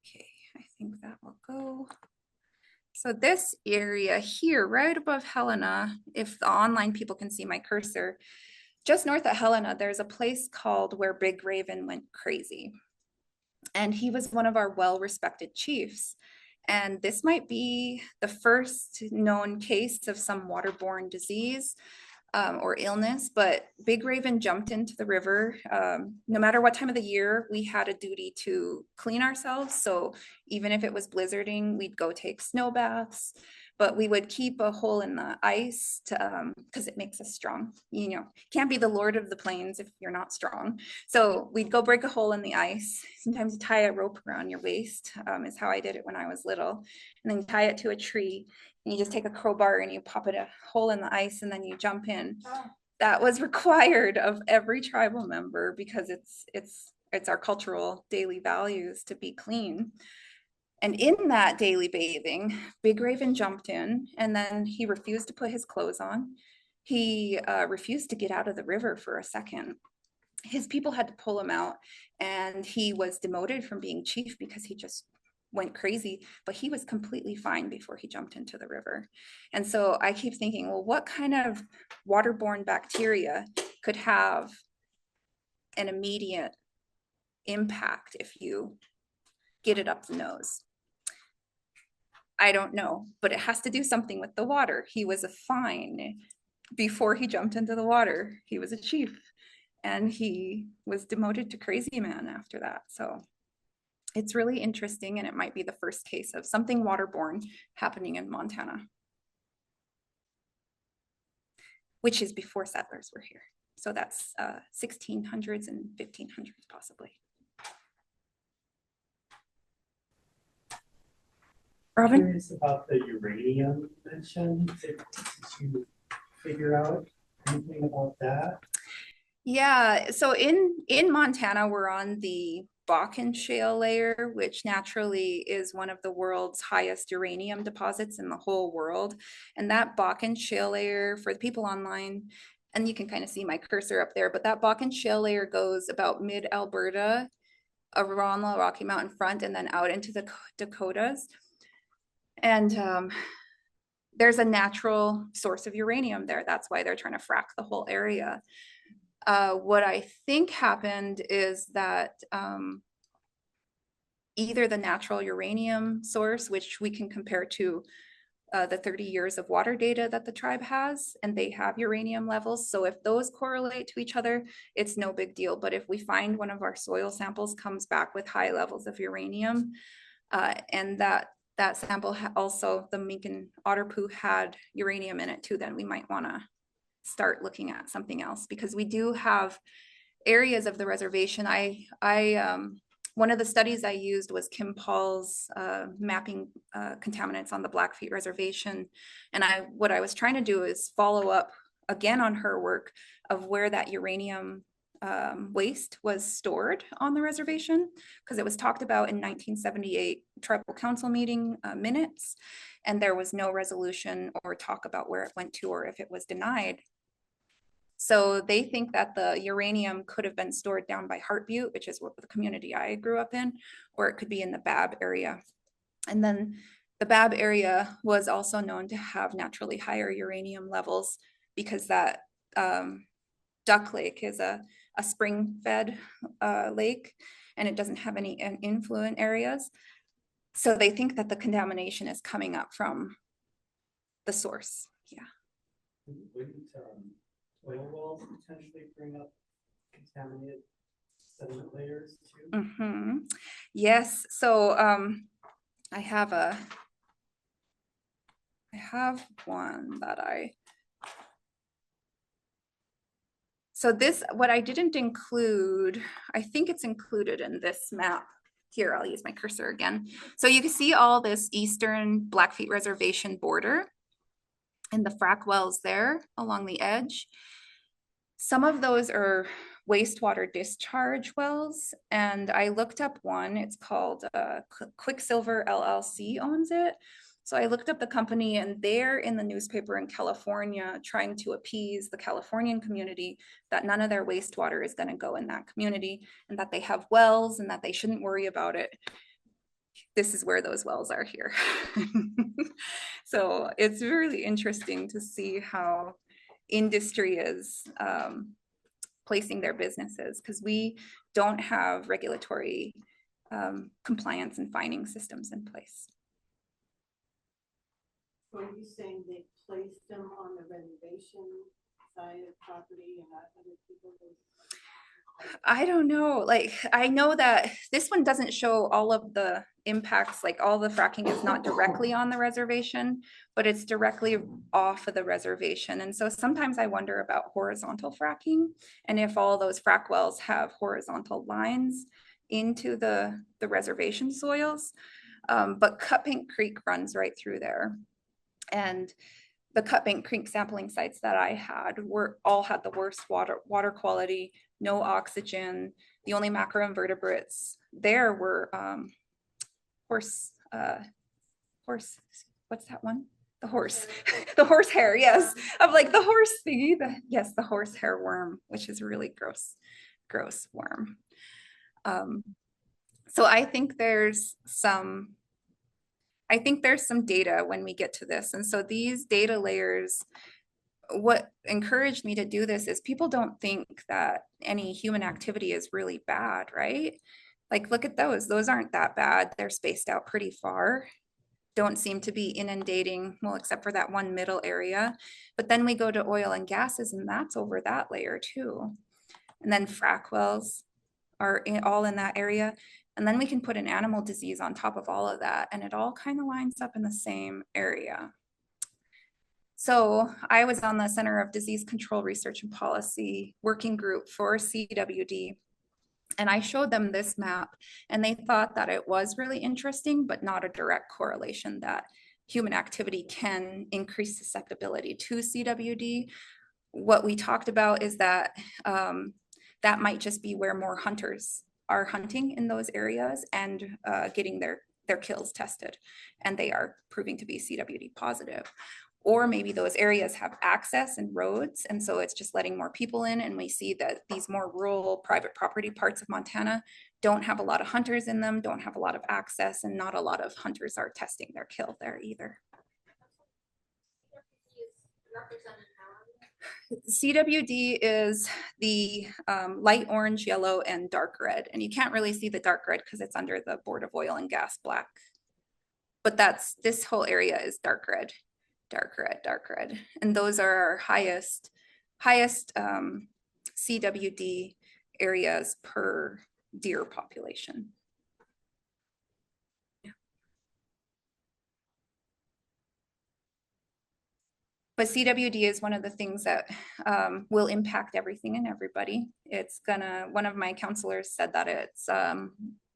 Okay, I think that will go. So this area here, right above Helena, if the online people can see my cursor, just north of Helena, there's a place called Where Big Raven Went Crazy. And he was one of our well-respected chiefs. And this might be the first known case of some waterborne disease or illness, but Big Raven jumped into the river. No matter what time of the year, we had a duty to clean ourselves. So even if it was blizzarding, we'd go take snow baths, but we would keep a hole in the ice to, because it makes us strong. You know, can't be the Lord of the Plains if you're not strong. So we'd go break a hole in the ice. Sometimes you tie a rope around your waist, is how I did it when I was little. And then you tie it to a tree. And you just take a crowbar and you pop it a hole in the ice and then you jump in. Oh. That was required of every tribal member because it's our cultural daily values to be clean. And in that daily bathing, Big Raven jumped in and then he refused to put his clothes on. He refused to get out of the river for a second. His people had to pull him out, and he was demoted from being chief because he just went crazy, but he was completely fine before he jumped into the river. And so I keep thinking, well, what kind of waterborne bacteria could have an immediate impact if you get it up the nose? I don't know, but it has to do something with the water. He was a fine before he jumped into the water. He was a chief, and he was demoted to crazy man after that. So it's really interesting, and it might be the first case of something waterborne happening in Montana, which is before settlers were here. So that's 1600s and 1500s possibly. Robin? Curious about the uranium mentioned. Did you figure out anything about that? Yeah, so in Montana, we're on the Bakken shale layer, which naturally is one of the world's highest uranium deposits in the whole world. And that Bakken shale layer, for the people online, and you can kind of see my cursor up there, but that Bakken shale layer goes about mid-Alberta, around the Rocky Mountain front, and then out into the Dakotas. And there's a natural source of uranium there. That's why they're trying to frack the whole area. What I think happened is that either the natural uranium source, which we can compare to the 30 years of water data that the tribe has, and they have uranium levels. So if those correlate to each other, it's no big deal. But if we find one of our soil samples comes back with high levels of uranium, and that sample also, the mink and otter poo had uranium in it too, then we might want to start looking at something else, because we do have areas of the reservation. One of the studies I used was Kim Paul's mapping contaminants on the Blackfeet Reservation. And what I was trying to do is follow up again on her work of where that uranium waste was stored on the reservation, because it was talked about in 1978 tribal council meeting minutes, and there was no resolution or talk about where it went to or if it was denied. So they think that the uranium could have been stored down by Heart Butte, which is what the community I grew up in, or it could be in the Bab area. And then the Bab area was also known to have naturally higher uranium levels because that Duck Lake is a spring-fed lake, and it doesn't have any influent areas. So they think that the contamination is coming up from the source. Yeah. Wouldn't oil wells potentially bring up contaminated sediment layers too? Mm-hmm. Yes. So I have one that so this, what I didn't include, I think it's included in this map. Here, I'll use my cursor again. So you can see all this eastern Blackfeet Reservation border and the frack wells there along the edge. Some of those are wastewater discharge wells, and I looked up one. It's called Quicksilver LLC owns it. So I looked up the company, and they're in the newspaper in California trying to appease the Californian community that none of their wastewater is going to go in that community, and that they have wells and that they shouldn't worry about it. This is where those wells are here. So it's really interesting to see how industry is placing their businesses, because we don't have regulatory compliance and fining systems in place. So are you saying they placed them on the reservation side of property and not other people? I don't know. Like, I know that this one doesn't show all of the impacts, like all the fracking is not directly on the reservation, but it's directly off of the reservation. And so sometimes I wonder about horizontal fracking, and if all those frack wells have horizontal lines into the reservation soils. But Cutbank Creek runs right through there. And the Cutbank Creek sampling sites that I had all had the worst water quality, no oxygen. The only macroinvertebrates there were horse, what's that one? The horse, the horsehair, yes. I'm like, the horse thingy, yes, the horsehair worm, which is a really gross worm. So I think there's some data when we get to this. And so these data layers, what encouraged me to do this is people don't think that any human activity is really bad, right? Like, look at those aren't that bad. They're spaced out pretty far. don't seem to be inundating, well, except for that one middle area. But then we go to oil and gases, and that's over that layer too. And then frac wells are all in that area. And then we can put an animal disease on top of all of that, and it all kind of lines up in the same area. So I was on the Center of Disease Control Research and Policy working group for CWD. And I showed them this map, and they thought that it was really interesting, but not a direct correlation that human activity can increase susceptibility to CWD. What we talked about is that that might just be where more hunters are hunting in those areas and getting their kills tested, and they are proving to be CWD positive. Or maybe those areas have access and roads, and so it's just letting more people in, and we see that these more rural private property parts of Montana don't have a lot of hunters in them, don't have a lot of access, and not a lot of hunters are testing their kill there either. CWD is the light orange, yellow, and dark red, and you can't really see the dark red because it's under the Board of Oil and Gas black. But this whole area is dark red. Dark red, dark red. And those are our highest CWD areas per deer population. Yeah. But CWD is one of the things that will impact everything and everybody. One of my counselors said that it's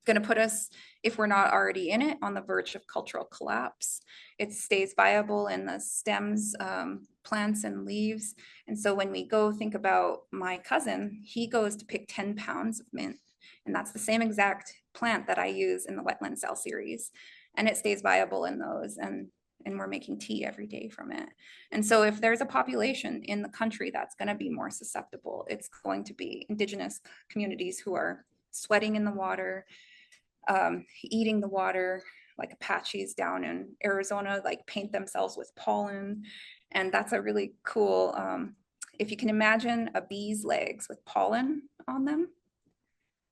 gonna put us, if we're not already in it, on the verge of cultural collapse. It stays viable in the stems, plants and leaves. And so when we go think about my cousin, he goes to pick 10 pounds of mint. And that's the same exact plant that I use in the wetland cell series. And it stays viable in those, and we're making tea every day from it. And so if there's a population in the country that's gonna be more susceptible, it's going to be Indigenous communities who are sweating in the water, eating the water, like Apaches down in Arizona, like paint themselves with pollen. And that's a really cool, if you can imagine a bee's legs with pollen on them,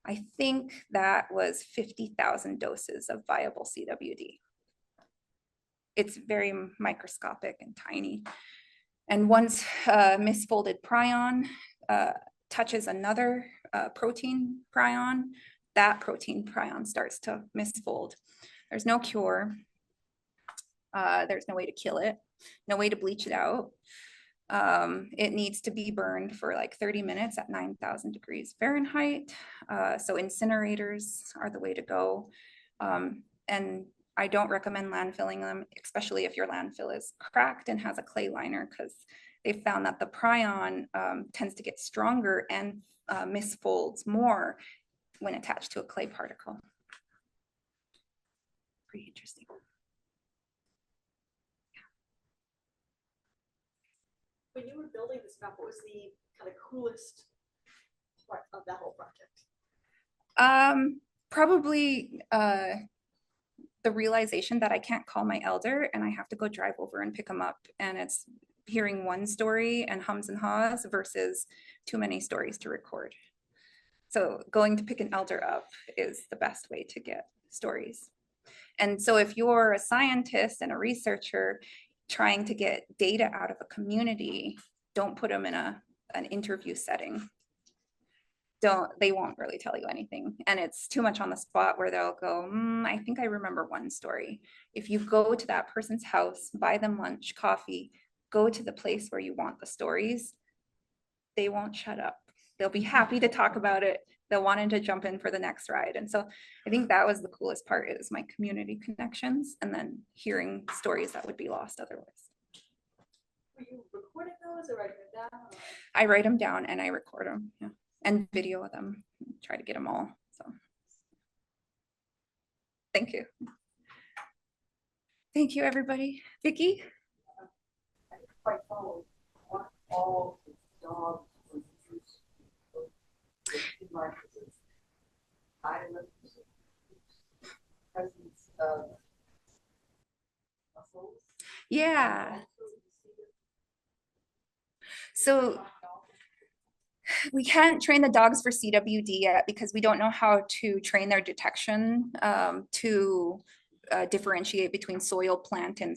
I think that was 50,000 doses of viable CWD. It's very microscopic and tiny. And once misfolded prion touches another protein prion, that protein prion starts to misfold. There's no cure. There's no way to kill it, no way to bleach it out. It needs to be burned for like 30 minutes at 9,000 degrees Fahrenheit. So incinerators are the way to go. And I don't recommend landfilling them, especially if your landfill is cracked and has a clay liner, because they've found that the prion tends to get stronger and misfolds more when attached to a clay particle. Pretty interesting. When you were building this map, what was the kind of coolest part of that whole project? Probably the realization that I can't call my elder and I have to go drive over and pick him up, and it's hearing one story and hums and haws versus too many stories to record. So going to pick an elder up is the best way to get stories. And so if you're a scientist and a researcher trying to get data out of a community, don't put them in an interview setting. They won't really tell you anything. And it's too much on the spot where they'll go, I think I remember one story. If you go to that person's house, buy them lunch, coffee, go to the place where you want the stories, they won't shut up. They'll be happy to talk about it. They'll want to jump in for the next ride. And so I think that was the coolest part, is my community connections and then hearing stories that would be lost otherwise. Were you recording those or writing them down? I write them down and I record them, yeah, and video them, try to get them all. So thank you. Thank you, everybody. Vicki? Quite follow what all the dogs were used for. Islands, presence of mussels. Yeah. So we can't train the dogs for CWD yet because we don't know how to train their detection to differentiate between soil, plant, and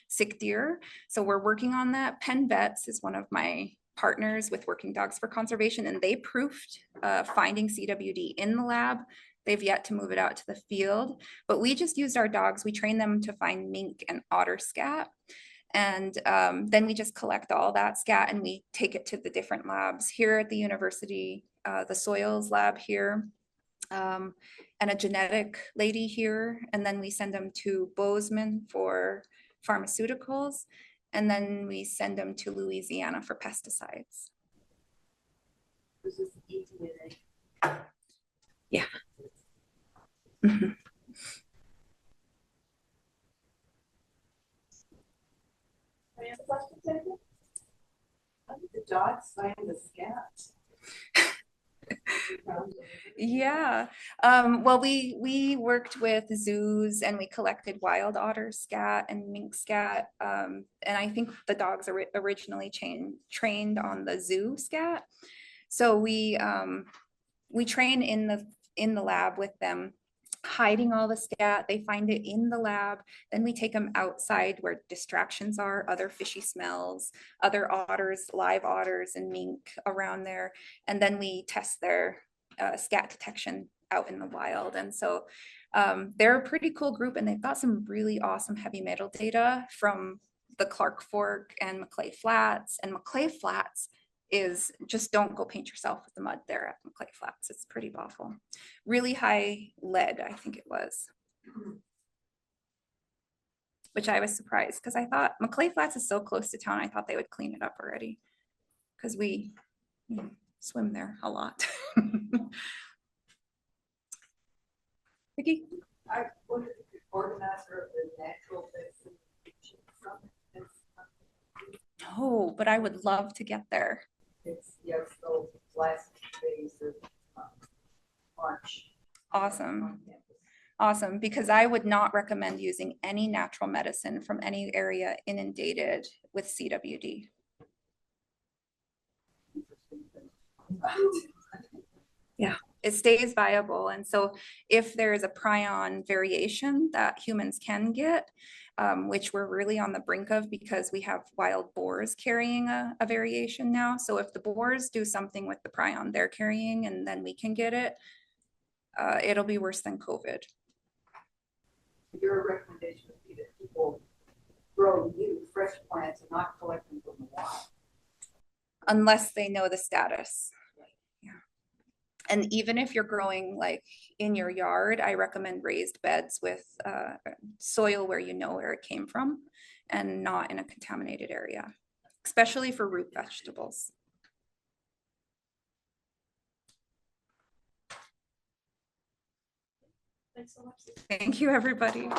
sick deer. So we're working on that. Penn Vets is one of my partners with Working Dogs for Conservation, and they proofed finding CWD in the lab. They've yet to move it out to the field, but we just used our dogs. We trained them to find mink and otter scat. And then we just collect all that scat and we take it to the different labs here at the university, the soils lab here, and a genetic lady here. And then we send them to Bozeman for pharmaceuticals. And then we send them to Louisiana for pesticides. This is ETA. Yeah. Mm-hmm. Any other questions, Andrew? How did the dogs find the scat? Yeah. Well, we worked with zoos and we collected wild otter scat and mink scat. And I think the dogs are originally trained on the zoo scat. So we train in the lab with them, hiding all the scat. They find it in the lab. Then we take them outside where distractions are, other fishy smells, other otters, live otters and mink around there. And then we test their scat detection out in the wild. And so they're a pretty cool group, and they've got some really awesome heavy metal data from the Clark Fork and Maclay Flats. And Maclay Flats is just, don't go paint yourself with the mud there at Maclay Flats. It's pretty awful. Really high lead, I think it was. Which I was surprised because I thought Maclay Flats is so close to town. I thought they would clean it up already because we swim there a lot. Vicky? I wonder if the organizer of the natural medicine summit. No, but I would love to get there. It's, yes, the last days of March. Awesome. Awesome, because I would not recommend using any natural medicine from any area inundated with CWD. Yeah, it stays viable. And so if there is a prion variation that humans can get, which we're really on the brink of because we have wild boars carrying a variation now. So if the boars do something with the prion they're carrying and then we can get it, it'll be worse than COVID. Your recommendation would be that people grow new fresh plants and not collect them from the wild. Unless they know the status. Yeah. And even if you're growing like in your yard, I recommend raised beds with soil where you know where it came from and not in a contaminated area, especially for root vegetables. Thanks so much. Thank you, everybody.